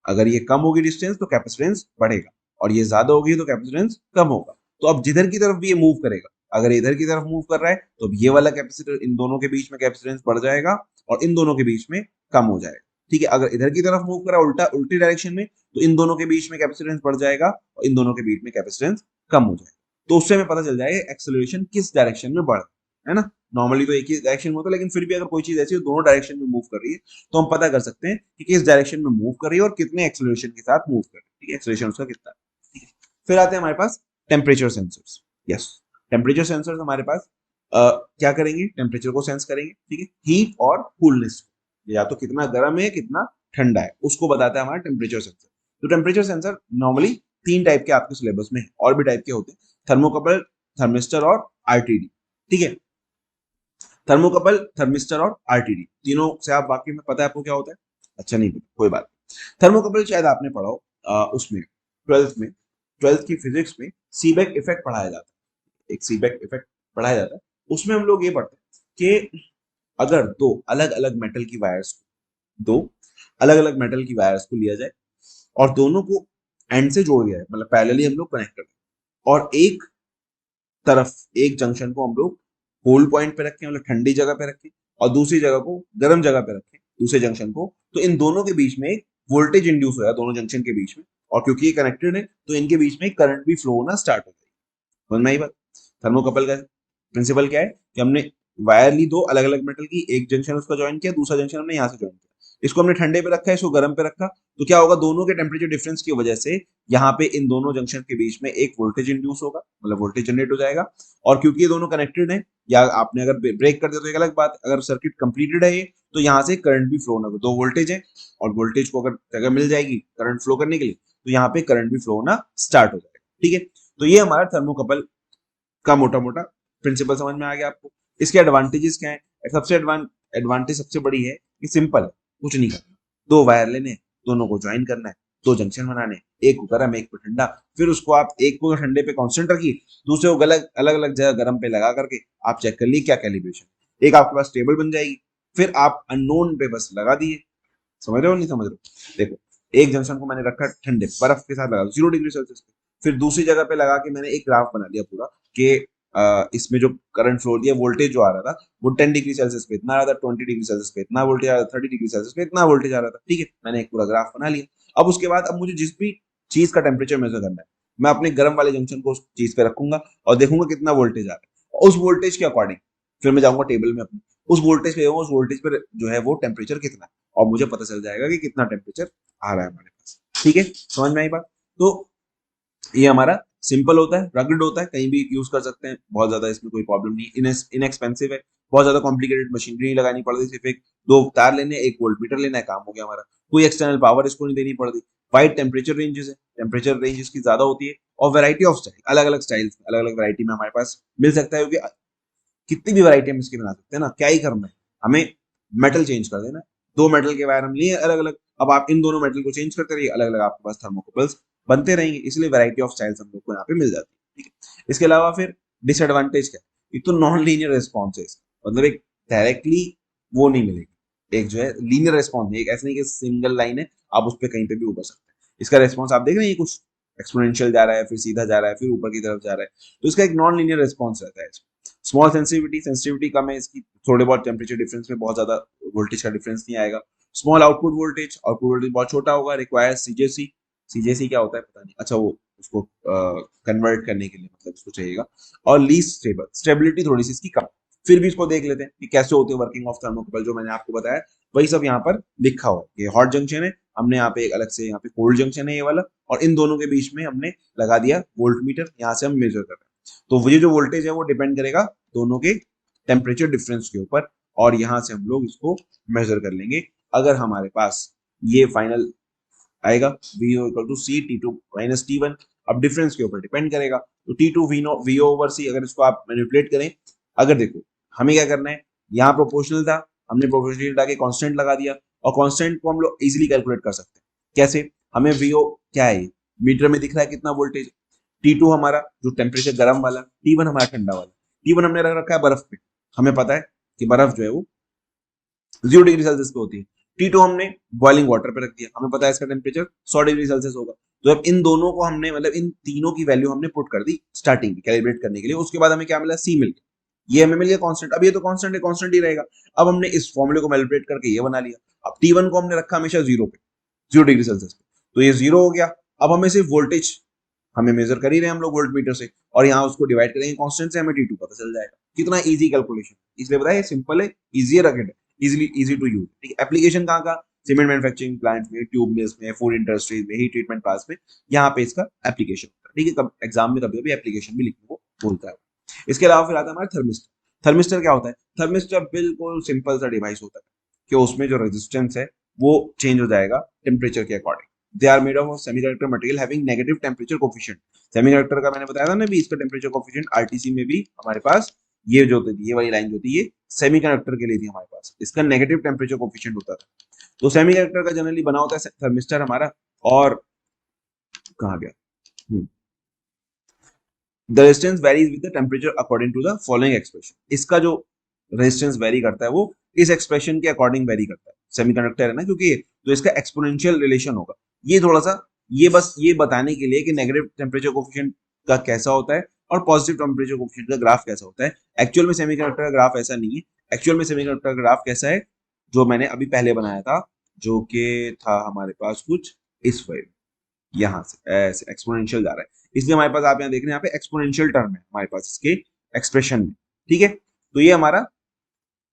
अगर ये कम होगी डिस्टेंस तो कैपेसिटेंस बढ़ेगा, और ये ज्यादा होगी तो कैपेसिटेंस कम होगा। तो अब जिधर की तरफ भी ये मूव करेगा, अगर इधर की तरफ मूव कर रहा है तो अब ये वाला कैपेसिटर, इन दोनों के बीच में कैपेसिटेंस बढ़ जाएगा और इन दोनों के बीच में कम हो जाएगा। ठीक है, अगर इधर की तरफ मूव कर रहा है उल्टा, उल्टी डायरेक्शन में, तो इन दोनों के बीच में कैपेसिटेंस बढ़ जाएगा और इन दोनों के बीच में कैपेसिटेंस कम हो जाएगा। तो उससे हमें पता चल जाएगा एक्सेलरेशन किस डायरेक्शन में बढ़ रहा है ना। नॉर्मली तो एक ही डायरेक्शन में होता है, लेकिन फिर भी अगर कोई चीज ऐसी हो दोनों डायरेक्शन में मूव कर रही है, तो हम पता कर सकते हैं कि किस डायरेक्शन में मूव कर रही है और कितने एक्सेलरेशन के साथ मूव कर रही है। ठीक है, एक्सेलरेशन उसका कितना है। ठीक है, फिर आते हैं हमारे पास temperature sensors. Yes, temperature sensors हमारे पास क्या करेंगे, टेम्परेचर को सेंस करेंगे। ठीक है, हीट और कूलनेस, या तो कितना गर्म है कितना ठंडा है, उसको बताता है हमारा टेम्परेचर सेंसर। तो टेम्परेचर सेंसर नॉर्मली तीन टाइप के आपके सिलेबस में है, और भी टाइप के होते हैं, थर्मोकपल, थर्मिस्टर और आरटीडी। ठीक है, थर्मोकपल, थर्मिस्टर और आरटीडी, तीनों से आप वाकई में पता है आपको क्या होता है, अच्छा नहीं पता कोई बात। थर्मोकपल शायद आपने पढ़ा हो उसमें ट्वेल्थ की फिजिक्स में सीबेक इफेक्ट पढ़ाया जाता है, एक सीबेक इफेक्ट पढ़ाया जाता है। उसमें हम लोग ये पढ़ते हैं कि अगर दो अलग अलग मेटल की वायर्स को लिया जाए और दोनों को एंड से जोड़ दिया जाए, मतलब पैरेलली हम लोग कनेक्ट करते हैं, और एक तरफ एक जंक्शन को हम लोग कोल्ड पॉइंट पे रखें, मतलब ठंडी जगह पे रखें, और दूसरी जगह को गर्म जगह पे रखें, दूसरे जंक्शन को, तो इन दोनों के बीच में एक वोल्टेज इंड्यूस होगा दोनों जंक्शन के बीच में, और क्योंकि ये कनेक्टेड है तो इनके बीच में करंट भी फ्लो होना स्टार्ट हो जाएगी। समझ में आई बात? थर्मोकपल का प्रिंसिपल क्या है कि हमने वायर ली दो अलग अलग मेटल की, एक जंक्शन उसका ज्वाइन किया, दूसरा जंक्शन हमने यहाँ से ज्वाइन किया, इसको हमने ठंडे पे रखा है, इसको गर्म पे रखा, तो क्या होगा, दोनों के टेम्परेचर डिफरेंस की वजह से यहाँ पे इन दोनों जंक्शन के बीच में एक वोल्टेज इंड्यूस होगा, मतलब वोल्टेज जनरेट हो जाएगा। और क्योंकि ये दोनों कनेक्टेड है, या आपने अगर ब्रेक कर दिया तो एक अलग बात, अगर सर्किट कंप्लीटेड है ये, तो यहाँ से करंट भी फ्लो होना, दो वोल्टेज है और वोल्टेज को अगर जगह मिल जाएगी करंट फ्लो करने के लिए, तो यहाँ पे करंट भी फ्लो होना स्टार्ट हो जाएगा। ठीक है, तो ये हमारा थर्मोकपल का मोटा मोटा प्रिंसिपल समझ में आ गया आपको। इसके एडवांटेजेस क्या है? सबसे एडवांटेज सबसे बड़ी है कि सिंपल है, कुछ नहीं करना, दो वायर लेने, दोनों को ज्वाइन करना है, दो जंक्शन बनाने, एक को गर्म एक को ठंडा, फिर उसको आप एक को ठंडे पे कांस्टेंट रखिए, दूसरे को अलग अलग जगह गर्म पे लगा करके आप चेक कर लीजिए क्या कैलिब्रेशन, एक आपके पास टेबल बन जाएगी, फिर आप अननोन पे बस लगा दिए। समझ रहे हो नहीं समझ रहे हो? देखो, एक जंक्शन को मैंने रखा ठंडे बर्फ के साथ लगा 0 डिग्री सेल्सियस पे, फिर दूसरी जगह पे लगा के मैंने एक ग्राफ बना लिया पूरा कि इसमें जो करंट फ्लो दिया, वोल्टेज जो आ रहा था वो 10 डिग्री सेल्सियस पे इतना आ रहा था, 20 डिग्री सेल्सियस पे इतना वोल्टेज आ रहा था, 30 डिग्री सेल्सियस पे इतना वोल्टेज आ रहा था। ठीक है, मैंने एक पूरा ग्राफ बना लिया। अब उसके बाद अब मुझे जिस भी चीज का टेम्परेचर मेजर करना है, मैं अपने गर्म वाले जंक्शन को उस चीज पे रखूंगा और देखूंगा कितना वोल्टेज आ रहा है, उस वोल्टेज के अकॉर्डिंग फिर मैं जाऊंगा टेबल में अपने, उस वोल्टेज पे उस वोल्टेज पर जो है वो टेम्परेचर कितना है, और मुझे पता चल जाएगा कि कितना टेम्परेचर आ रहा है हमारे पास। ठीक है, समझ में आई बात? तो ये हमारा सिंपल होता है, रगड होता है, कहीं भी यूज कर सकते हैं, बहुत ज्यादा इसमें कोई प्रॉब्लम नहीं, इनएक्सपेंसिव है, बहुत ज्यादा कॉम्प्लिकेटेड मशीनरी नहीं लगानी पड़ती, सिर्फ एक दो तार लेने, एक वोल्ट मीटर लेना है, काम हो गया हमारा। कोई एक्सटर्नल पावर इसको नहीं देनी पड़ती। वाइड टेम्परेचर रेंजेस है, टेम्परेचर रेंज इसकी ज्यादा होती है, और वैरायटी ऑफ स्टाइल, अलग अलग स्टाइल्स अलग अलग वैरायटी में हमारे पास मिल सकता है, क्योंकि कितनी भी वैरायटी हम इसकी बना सकते हैं ना, क्या ही करना है हमें, मेटल चेंज कर देना है, दो मेटल के वायर हम लिए अलग अलग, अब आप इन दोनों मेटल को चेंज करते रहिए, अलग अलग आपके पास थर्मोकपल्स बनते रहेंगे, इसलिए वैरायटी ऑफ स्टाइल्स हम लोग को यहाँ पे मिल जाती है। ठीक है, इसके अलावा फिर डिसएडवांटेज क्या है? एक तो नॉन लीनियर रिस्पॉन्स है इसका, मतलब एक डायरेक्टली वो नहीं मिलेगी, एक जो है लीनियर रिस्पॉन्स नहीं, एक ऐसा नहीं कि सिंगल लाइन है आप उस पर कहीं पे भी ऊपर सकते हैं, इसका रिस्पॉन्स आप देख रहे हैं कुछ एक्सपोनेंशियल जा रहा है, फिर सीधा जा रहा है, फिर ऊपर की तरफ जा रहा है, तो इसका एक नॉन लीनियर रिस्पॉन्स रहता है। स्मॉल सेंसिटिविटी कम है इसकी, थोड़े बहुत टेम्परेचर डिफरेंस में बहुत ज्यादा वोल्टेज का डिफरेंस नहीं आएगा। स्मॉल आउटपुट वोल्टेज बहुत छोटा होगा, रिक्वायर सीजेसी, सीजेसी क्या होता है पता नहीं, अच्छा वो उसको कन्वर्ट करने के लिए मतलब उसको चाहिएगा। और लीस्ट स्टेबल, स्टेबिलिटी थोड़ी सी इसकी कम। फिर भी इसको देख लेते हैं कि कैसे होती है वर्किंग ऑफ थर्मोकपल, जो मैंने आपको बताया वही सब यहाँ पर लिखा हुआ है। ये हॉट जंक्शन है, हमने यहाँ पे एक अलग से यहाँ पे कोल्ड जंक्शन है ये वाला, और इन दोनों के बीच में हमने लगा दिया वोल्ट मीटर, यहाँ से हम मेजर कर रहे हैं, तो ये जो वोल्टेज है वो डिपेंड करेगा दोनों के टेम्परेचर डिफरेंस के ऊपर, और यहाँ से हम लोग इसको मेजर कर लेंगे। अगर हमारे पास ये फाइनल आएगा VO equal to C T2 minus T1, अब डिफरेंस के ऊपर डिपेंड करेगा, तो T2 VO ओवर C, अगर इसको आप मैनिपुलेट करें, अगर देखो हमें क्या करना है, यहाँ प्रोपोर्शनल था, हमने प्रोपोर्शनल हटा के कांस्टेंट लगा दिया, और कांस्टेंट को हम लोग इजीली कैलकुलेट कर सकते हैं। कैसे? हमें VO क्या है, मीटर में दिख रहा है कितना वोल्टेज, T2 हमारा जो टेम्परेचर गर्म वाला, T1 हमारा ठंडा वाला, T1 हमने रख रखा है बर्फ पे, हमें पता है कि बर्फ जो है वो 0 डिग्री सेल्सियस पे होती है। T2 हमने बॉइलिंग वाटर पे रख दिया, हमें पता है इसका टेम्परेचर 100 डिग्री सेल्सियस होगा। तो अब इन दोनों को हमने मतलब इन तीनों की वैल्यू हमने पुट कर दी स्टार्टिंग कैलिब्रेट करने के लिए, उसके बाद हमें क्या मिला, C मिल गया, ये हमें मिल गया कांस्टेंट। अब ये तो कांस्टेंट है, कांस्टेंट ही रहेगा। अब हमने इस फॉर्मूले को मैनिपुलेट करके ये बना लिया। अब T1 को हमने रखा हमेशा 0 डिग्री सेल्सियस पे, तो ये 0 हो गया। अब हमें सिर्फ वोल्टेज हमें मेजर कर ही रहे हैं हम लोग वोल्ट मीटर से, और यहाँ उसको डिवाइड करेंगे कांस्टेंट से, हमें T2 पता चल जाएगा। कितना इजी कैलकुलेशन, इसलिए बताया सिंपल है, इजी रकेट है, इजी टू यूज। ठीक है, एप्लीकेशन कहाँ का, सीमेंट मैन्युफैक्चरिंग प्लांट में, ट्यूब मिल्स में, फूड इंडस्ट्रीज में, हीट ट्रीटमेंट प्लांट्स में, यहाँ पे इसका एप्लीकेशन होता है। ठीक है, कब एग्जाम में कभी कभी एप्लीकेशन भी लिखने को बोलता है। इसके अलावा फिर आता है हमारा थर्मिस्टर। थर्मिस्टर क्या होता है? थर्मिस्टर बिल्कुल सिंपल सा डिवाइस होता है कि उसमें जो रेजिस्टेंस है वो चेंज हो जाएगा टेम्परेचर के according. They are made of semiconductor material having negative temperature coefficient. Semiconductor का मैंने बताया था ना भी, इसका टेम्परेचर कोफिशिएंट आरटीसी में भी हमारे पास ये जो होती थी, ये वाली लाइन जो थी, ये सेमीकंडक्टर के लिए थी हमारे पास, इसका नेगेटिव टेम्परेचर कोफिशिएंट होता था। तो सेमीकंडक्टर का जनरली बना होता है थर्मिस्टर हमारा। और कहाँ गया, the resistance varies with the temperature according to the following expression. इसका जो रेजिस्टेंस वेरी करता है वो इस एक्सप्रेशन के अकॉर्डिंग वेरी करता है। सेमीकंडक्टर है ना, क्योंकि तो इसका एक्सपोनेंशियल रिलेशन होगा। ये थोड़ा सा, ये बस ये बताने के लिए कि नेगेटिव टेम्परेचर कोफिशिएंट का कैसा होता है, और पॉजिटिव टेम्परेचर कोफिशिएंट का ग्राफ कैसा होता है। एक्चुअल में सेमीकंडक्टर का ग्राफ ऐसा नहीं है। एक्चुअल में सेमीकंडक्टर का ग्राफ कैसा है, जो मैंने अभी पहले बनाया था, जो कि था हमारे पास कुछ इस वे, यहाँ से ऐसे एक्सपोनेंशियल जा रहा है, इसलिए हमारे पास आप यहाँ देख रहे हैं, यहाँ पे एक्सपोनेंशियल टर्म है हमारे पास इसके एक्सप्रेशन में। ठीक है, तो ये हमारा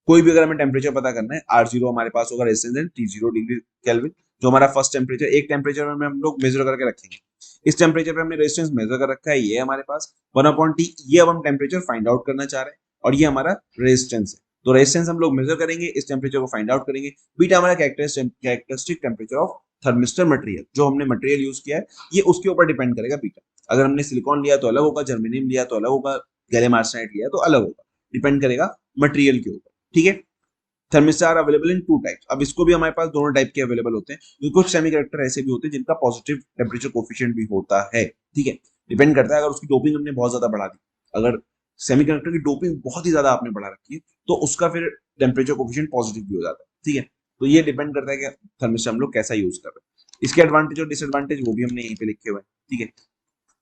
कोई भी अगर हमें टेम्परेचर पता करना है, R0 हमारे पास होगा रेजिस्टेंस है T0 डिग्री केल्विन, जो हमारा फर्स्ट टेम्परेचर, एक टेम्परेचर में हम लोग मेजर करके रखेंगे। इस टेम्परेचर पे हमने रेजिस्टेंस मेजर कर रखा है, ये हमारे पास 1/T, ये अब हम टेम्परेचर फाइंड आउट करना चाह रहे हैं, और ये हमारा रेजिस्टेंस है। तो रेजिस्टेंस हम लोग मेजर करेंगे, इस टेम्परेचर को फाइंड आउट करेंगे। बीटा हमारा characteristic temperature of thermistor material, जो हमने मटेरियल यूज किया है ये उसके ऊपर डिपेंड करेगा बीटा। अगर हमने सिलिकॉन लिया तो अलग होगा, जर्मेनियम लिया तो अलग होगा, गैलियम आर्सेनाइड लिया तो अलग होगा, डिपेंड करेगा मटेरियल के ऊपर। ठीक है, थर्मिस्टर अवेलेबल इन 2 टाइप्स। अब इसको भी हमारे पास दोनों टाइप के अवेलेबल होते हैं, क्योंकि कुछ सेमीकंडक्टर ऐसे भी होते हैं जिनका पॉजिटिव टेम्परेचर कोफिशिएंट भी होता है। ठीक है, डिपेंड करता है, अगर उसकी डोपिंग हमने बहुत ज्यादा बढ़ा दी, अगर सेमीकंडक्टर की डोपिंग बहुत ही ज्यादा आपने बढ़ा रखी है, तो उसका फिर टेम्परेचर कोफिशिएंट पॉजिटिव भी हो जाता है। ठीक है, तो ये डिपेंड करता है कि थर्मिस्टर हम लोग कैसा यूज कर रहे हैं। इसके एडवांटेज और डिसएडवांटेज वो भी हमने यहीं पे लिखे हुए हैं। ठीक है,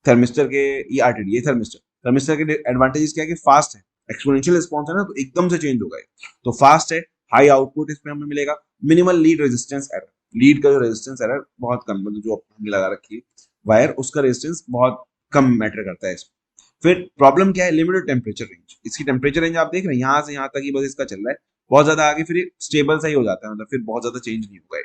थर्मिस्टर के, ये आरटीडी, ये थर्मिस्टर, थर्मिस्टर के एडवांटेजेस क्या है कि फास्ट है, एक्सपोनेंशियल रिस्पॉन्स है ना, तो एकदम से चेंज होगा, तो फास्ट है, हाई आउटपुट इसमें हमें मिलेगा, minimal lead resistance error, lead का जो रेजिस्टेंस एरर बहुत कम, मतलब जो हमने लगा रखी है वायर, उसका रेजिस्टेंस बहुत कम मैटर करता है इसमें। फिर प्रॉब्लम क्या है, लिमिटेड टेम्परेचर रेंज, इसकी टेम्परेचर रेंज आप देख रहे हैं यहाँ से यहाँ तक ही बस इसका चल रहा है, बहुत ज्यादा आगे फिर स्टेबल सा ही हो जाता है, मतलब फिर बहुत ज्यादा चेंज नहीं होगा।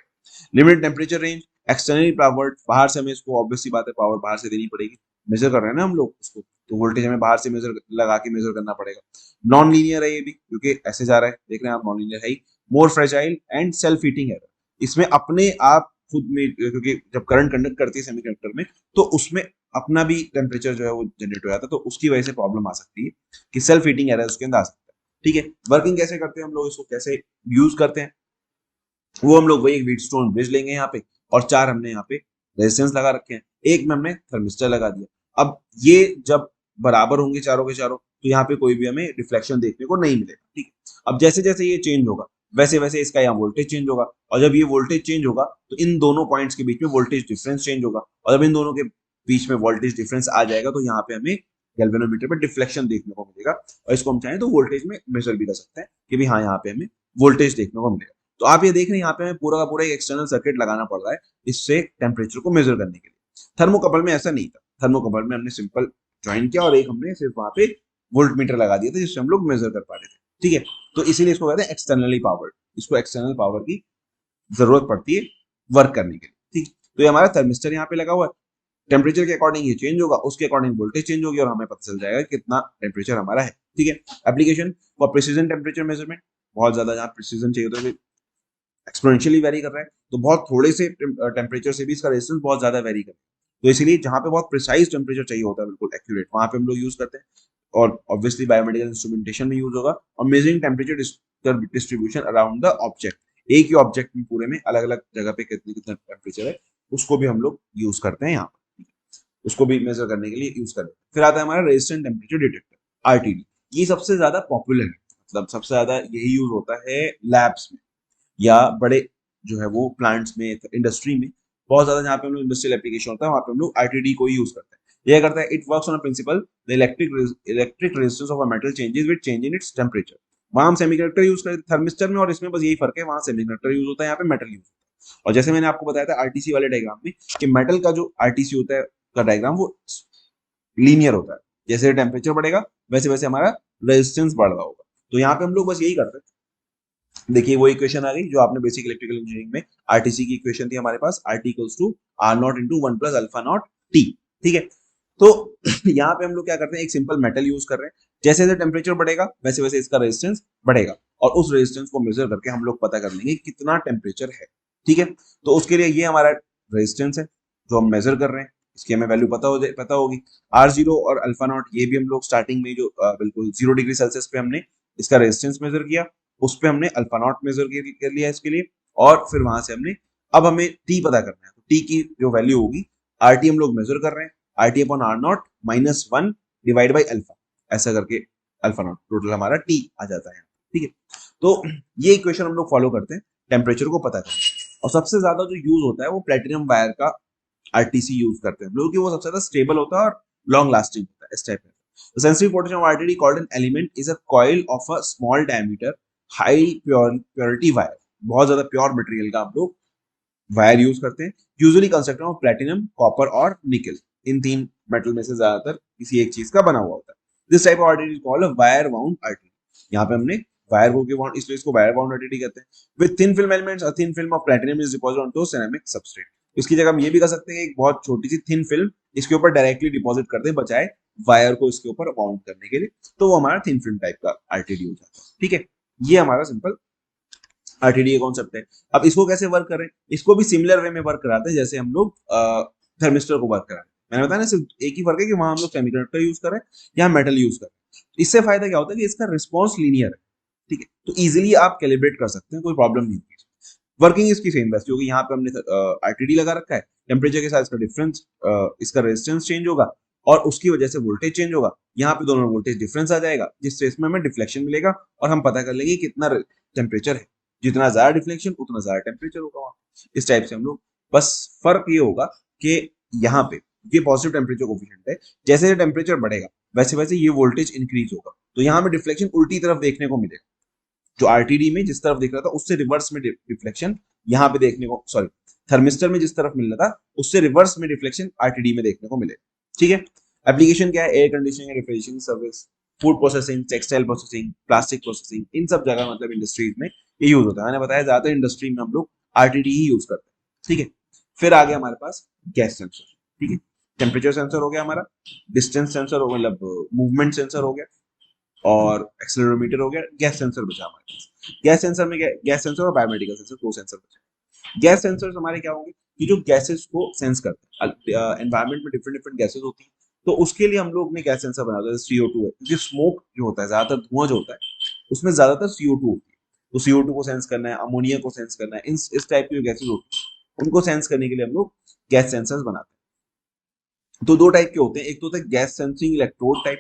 Limited temperature range, externally powered, बाहर से हमें इसको ऑब्वियसली बात है पावर बाहर से देनी पड़ेगी, मेजर कर रहे हैं ना हम लोग उसको, तो वोल्टेज हमें बाहर से मेजर लगा के मेजर करना पड़ेगा। नॉन लीनियर है ये भी, क्योंकि ऐसे जा रहा है, देख रहे हैं आप, नॉन लीनियर है ही। More fragile and self heating error, इसमें अपने आप खुद में, क्योंकि जब करंट कंडक्ट करती है सेमीकंडक्टर में, तो उसमें अपना भी टेम्परेचर जो है वो जनरेट हो जाता है, तो उसकी वजह से प्रॉब्लम आ सकती है कि सेल्फ हीटिंग एरर उसके अंदर आ सकता है। ठीक है, वर्किंग कैसे करते हैं हम लोग, इसको कैसे यूज करते हैं, वो हम लोग वही एक व्हीटस्टोन ब्रिज लेंगे यहाँ पे, और 4 हमने यहाँ पे रेजिस्टेंस लगा रखे हैं, एक में हमने थर्मिस्टर लगा दिया। अब ये जब बराबर होंगे चारों के चारों, तो यहाँ पे कोई भी हमें रिफ्लेक्शन देखने को नहीं मिलेगा। ठीक है, अब जैसे जैसे ये चेंज होगा, वैसे वैसे इसका यहाँ वोल्टेज चेंज होगा, और जब ये वोल्टेज चेंज होगा, तो इन दोनों पॉइंट्स के बीच में वोल्टेज डिफरेंस चेंज होगा, और जब इन दोनों के बीच में वोल्टेज डिफरेंस आ जाएगा, तो यहाँ पे हमें गैल्वेनोमीटर पे डिफ्लेक्शन देखने को मिलेगा, और इसको हम चाहें तो वोल्टेज में मेजर भी कर सकते हैं कि भी हाँ, यहाँ पे हमें वोल्टेज देखने को मिलेगा। तो आप ये देख रहे हैं, यहाँ पे हमें पूरा का पूरा एक एक्सटर्नल सर्किट लगाना पड़ रहा है इससे टेम्परेचर को मेजर करने के लिए। थर्मोकपल में ऐसा नहीं था, थर्मोकपल में हमने सिंपल ज्वाइन किया और एक हमने सिर्फ वहां पे वोल्ट मीटर लगा दिया था, जिससे हम लोग मेजर कर पा रहे थे। ठीक है, तो इसीलिए इसको कहते हैं एक्सटर्नली पावर्ड, इसको एक्सटर्नल पावर की जरूरत पड़ती है वर्क करने के लिए। ठीक, तो ये हमारा थर्मिस्टर यहाँ पे लगा हुआ है, टेम्परेचर के अकॉर्डिंग ये चेंज होगा, उसके अकॉर्डिंग वोल्टेज चेंज होगी, और हमें पता चल जाएगा कितना टेम्परेचर हमारा है। ठीक है, application for precision temperature measurement, बहुत ज्यादा जहाँ प्रिसीजन चाहिए होता है, एक्सपोनेंशियली वेरी कर रहा है, तो बहुत थोड़े से टेम्परेचर से भी इसका रेजिस्टेंस बहुत ज्यादा वेरी कर, तो इसलिए जहां पे बहुत प्रिसाइज टेम्परेचर चाहिए होता है, बिल्कुल एक्यूरेट, वहां पे हम लोग यूज करते हैं, और ऑब्वियसली बायोमेडिकल इंस्ट्रूमेंटेशन में यूज होगा, और measuring temperature distribution around the object, एक ही ऑब्जेक्ट में पूरे में अलग अलग जगह पे कितने कितना टेम्परेचर है, उसको भी हम लोग यूज करते हैं यहाँ पर, उसको भी मेजर करने के लिए यूज करते हैं। फिर आता है हमारा रेजिस्टेंट टेम्परेचर डिटेक्टर, आरटीडी, ये सबसे ज्यादा पॉपुलर है, मतलब सबसे ज्यादा यही यूज होता है लैब्स में, या बड़े जो है वो प्लांट्स में, इंडस्ट्री में, बहुत ज्यादा जहाँ पे हम लोग इंडस्ट्रियल एप्लीकेशन होता है, वहाँ पे हम लोग आरटीडी को ही यूज करते हैं। यह करता है, it works on principle the electric resistance of a metal changes with change in its temperature. वहां हम सेमीकंडक्टर यूज करते हैं थर्मिस्टर में, और इसमें बस यही फर्क है, वहां सेमीकंडक्टर यूज होता है, यहाँ पे मेटल यूज होता है। और जैसे मैंने आपको बताया था आरटीसी वाले डायग्राम में, कि मेटल का जो आरटीसी होता है का डायग्राम, वो लीनियर होता है, जैसे टेम्परेचर बढ़ेगा वैसे वैसे हमारा रेजिस्टेंस बढ़ रहा होगा। तो यहाँ पे हम लोग बस यही करते हैं। देखिए वो इक्वेशन आ गई जो आपने बेसिक इलेक्ट्रिकल इंजीनियरिंग में आरटीसी की इक्वेशन थी हमारे पास, RT equals to R not into 1 plus alpha not T. ठीक है, तो यहाँ पे हम लोग क्या करते हैं, एक सिंपल मेटल यूज कर रहे हैं, जैसे जैसे टेम्परेचर बढ़ेगा वैसे वैसे इसका रेजिस्टेंस बढ़ेगा, और उस रेजिस्टेंस को मेजर करके हम लोग पता कर लेंगे कितना टेम्परेचर है। ठीक है, तो उसके लिए ये हमारा रेजिस्टेंस है जो हम मेजर कर रहे हैं, इसकी हमें वैल्यू पता होगी, R0 और अल्फा नॉट, ये भी हम लोग स्टार्टिंग में जो बिल्कुल 0 डिग्री सेल्सियस पे हमने इसका रेजिस्टेंस मेजर किया, उस पे हमने अल्फा नॉट मेजर कर लिया इसके लिए, और फिर वहां से हमने, अब हमें टी पता करना है, तो टी की जो वैल्यू होगी, आरटी हम लोग मेजर कर रहे हैं, RT upon R naught minus 1 divide by alpha, ऐसा करके अल्फा नॉट टोटल हमारा टी आ जाता है। ठीक है, तो ये इक्वेशन हम लोग फॉलो करते हैं टेम्परेचर को पता करते हैं, और सबसे ज्यादा जो यूज होता है वो प्लेटिनम वायर का आरटीसी यूज करते हैं हम लोग, कि वो सबसे ज्यादा स्टेबल होता है और लॉन्ग लास्टिंग होता है इस टाइप में। Sensitive potential of RTD called an element is a coil of a small diameter high purity wire, बहुत ज्यादा प्योर मटेरियल का आप लोग वायर यूज करते हैं, usually constructed of platinum, copper और निकल, इन तीन मेटल में से ज्यादातर किसी एक चीज का बना हुआ होता है। This type of RTD is called a wire bound RTD, यहाँ पे हमने वायर को के बाउंड, इसलिए इसको वायर बाउंड आरटीडी कहते हैं। With thin film elements, a thin film of platinum is deposited onto ceramic substrate, इसकी जगह हम ये भी कर सकते हैं, एक बहुत छोटी सी थिन फिल्म इसके ऊपर डायरेक्टली डिपॉजिट कर दे बजाय वायर को इसके ऊपर बाउंड करने के लिए, तो वो हमारा थिन फिल्म टाइप का आरटीडी हो जाता है। ठीक है, ये हमारा सिंपल आरटीडी कॉन्सेप्ट है। अब इसको कैसे वर्क करें, इसको भी सिमिलर वे में वर्क कराते हैं जैसे हम लोग थर्मिस्टर को वर्क कराते हैं। मैंने बताया ना, सिर्फ एक ही फर्क है कि वहां हम लोग सेमीकंडक्टर यूज कर रहे हैं या मेटल यूज कर रहे हैं। इससे फायदा क्या होता है कि इसका रिस्पॉन्स लीनियर है, ठीक है, तो इजिली आप कैलिब्रेट कर सकते हैं, कोई प्रॉब्लम नहीं होती। वर्किंग इसकी सेम बस, क्योंकि यहाँ पे हमने आरटीडी लगा रखा है, टेम्परेचर के साथ इसका डिफरेंस, इसका रेजिस्टेंस चेंज होगा और उसकी वजह से वोल्टेज चेंज होगा, यहाँ पे दोनों वोल्टेज डिफरेंस आ जाएगा, जिससे इसमें हमें डिफ्लेक्शन मिलेगा और हम पता कर लेंगे कितना टेम्परेचर है, जितना ज्यादा डिफ्लेक्शन उतना ज्यादा टेम्परेचर होगा वहां। इस टाइप से हम लोग, बस फर्क ये होगा कि यहाँ पे ये पॉजिटिव टेम्परेचर कोफिशिएंट है, जैसे जैसे टेम्परेचर बढ़ेगा वैसे वैसे ये वोल्टेज इंक्रीज होगा, तो यहाँ में डिफ्लेक्शन उल्टी तरफ देखने को मिलेगा, जो आरटीडी में जिस तरफ दिख रहा था उससे रिवर्स में डिफ्लेक्शन यहाँ पे देखने को, सॉरी थर्मिस्टर में जिस तरफ मिल रहा था उससे रिवर्स में डिफ्लेक्शन आरटीडी में देखने को मिलेगा। ठीक है, एप्लीकेशन क्या है, air conditioning, refrigeration service, food processing, textile processing, plastic processing, इन सब जगह मतलब इंडस्ट्रीज में ये यूज होता है। मैंने बताया ज्यादातर इंडस्ट्री में हम लोग आरटीडी ही यूज करते हैं। ठीक है, फिर आ गया हमारे पास गैस सेंसर। ठीक है, टेम्परेचर सेंसर हो गया हमारा, डिस्टेंस सेंसर हो गया, मतलब मूवमेंट सेंसर हो गया, और एक्सेलरोमीटर हो गया, गैस सेंसर बचा हमारे पास। गैस सेंसर में गैस सेंसर और बायोमेडिकल सेंसर, दो सेंसर बचे। गैस सेंसर्स हमारे क्या होंगे कि जो गैसेस को सेंस करते हैं, एनवायरनमेंट में डिफरेंट डिफरेंट गैसेस होती हैं, तो उसके लिए हम लोग ने गैस सेंसर बनाया जैसे CO2 है, क्योंकि स्मोक जो होता है, ज्यादातर धुआं जो होता है उसमें ज्यादातर CO2 होती है, तो CO2 को सेंस करना है, अमोनिया को सेंस करना है, इस टाइप की जो गैसेज होती है उनको सेंस करने के लिए हम लोग गैस सेंसर्स बनाते हैं। तो दो टाइप के होते हैं, एक तो होता है गैस सेंसिंग इलेक्ट्रोड टाइप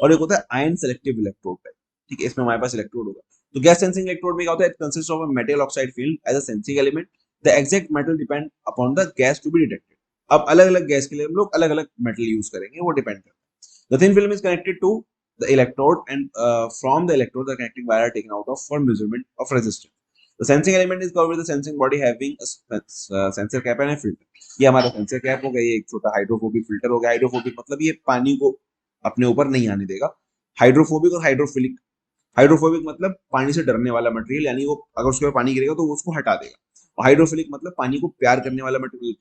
और एक होता है आयन सेलेक्टिव इलेक्ट्रोड टाइप। ठीक है, इसमें हमारे पास इलेक्ट्रोड होगा। तो गैस सेंसिंग इलेक्ट्रोड में क्या होता है, it consist of a metal oxide film as a sensing element, the exact metal depend upon the gas to be detected. अब अलग अलग गैस के लिए हम लोग अलग अलग मेटल यूज करेंगे, वो डिपेंड करता है। The thin film is connected to the electrode and from the electrode the connecting wire are taken out of for measurement of resistance. The sensing element is covered with the sensing body having a sensor cap and a filter. ये हमारा sensor cap हो गया, ये एक छोटा hydrophobic filter हो गया। Hydrophobic मतलब ये पानी को अपने ऊपर नहीं आने देगा। हाइड्रोफोबिक और हाइड्रोफिलिक, हाइड्रोफोबिक मतलब पानी से डरने वाला मटेरियल, यानी वो अगर उसके ऊपर पानी गिरेगा तो वो उसको हटा देगा, और हाइड्रोफिलिक मतलब पानी को प्यार करने वाला मटेरियल,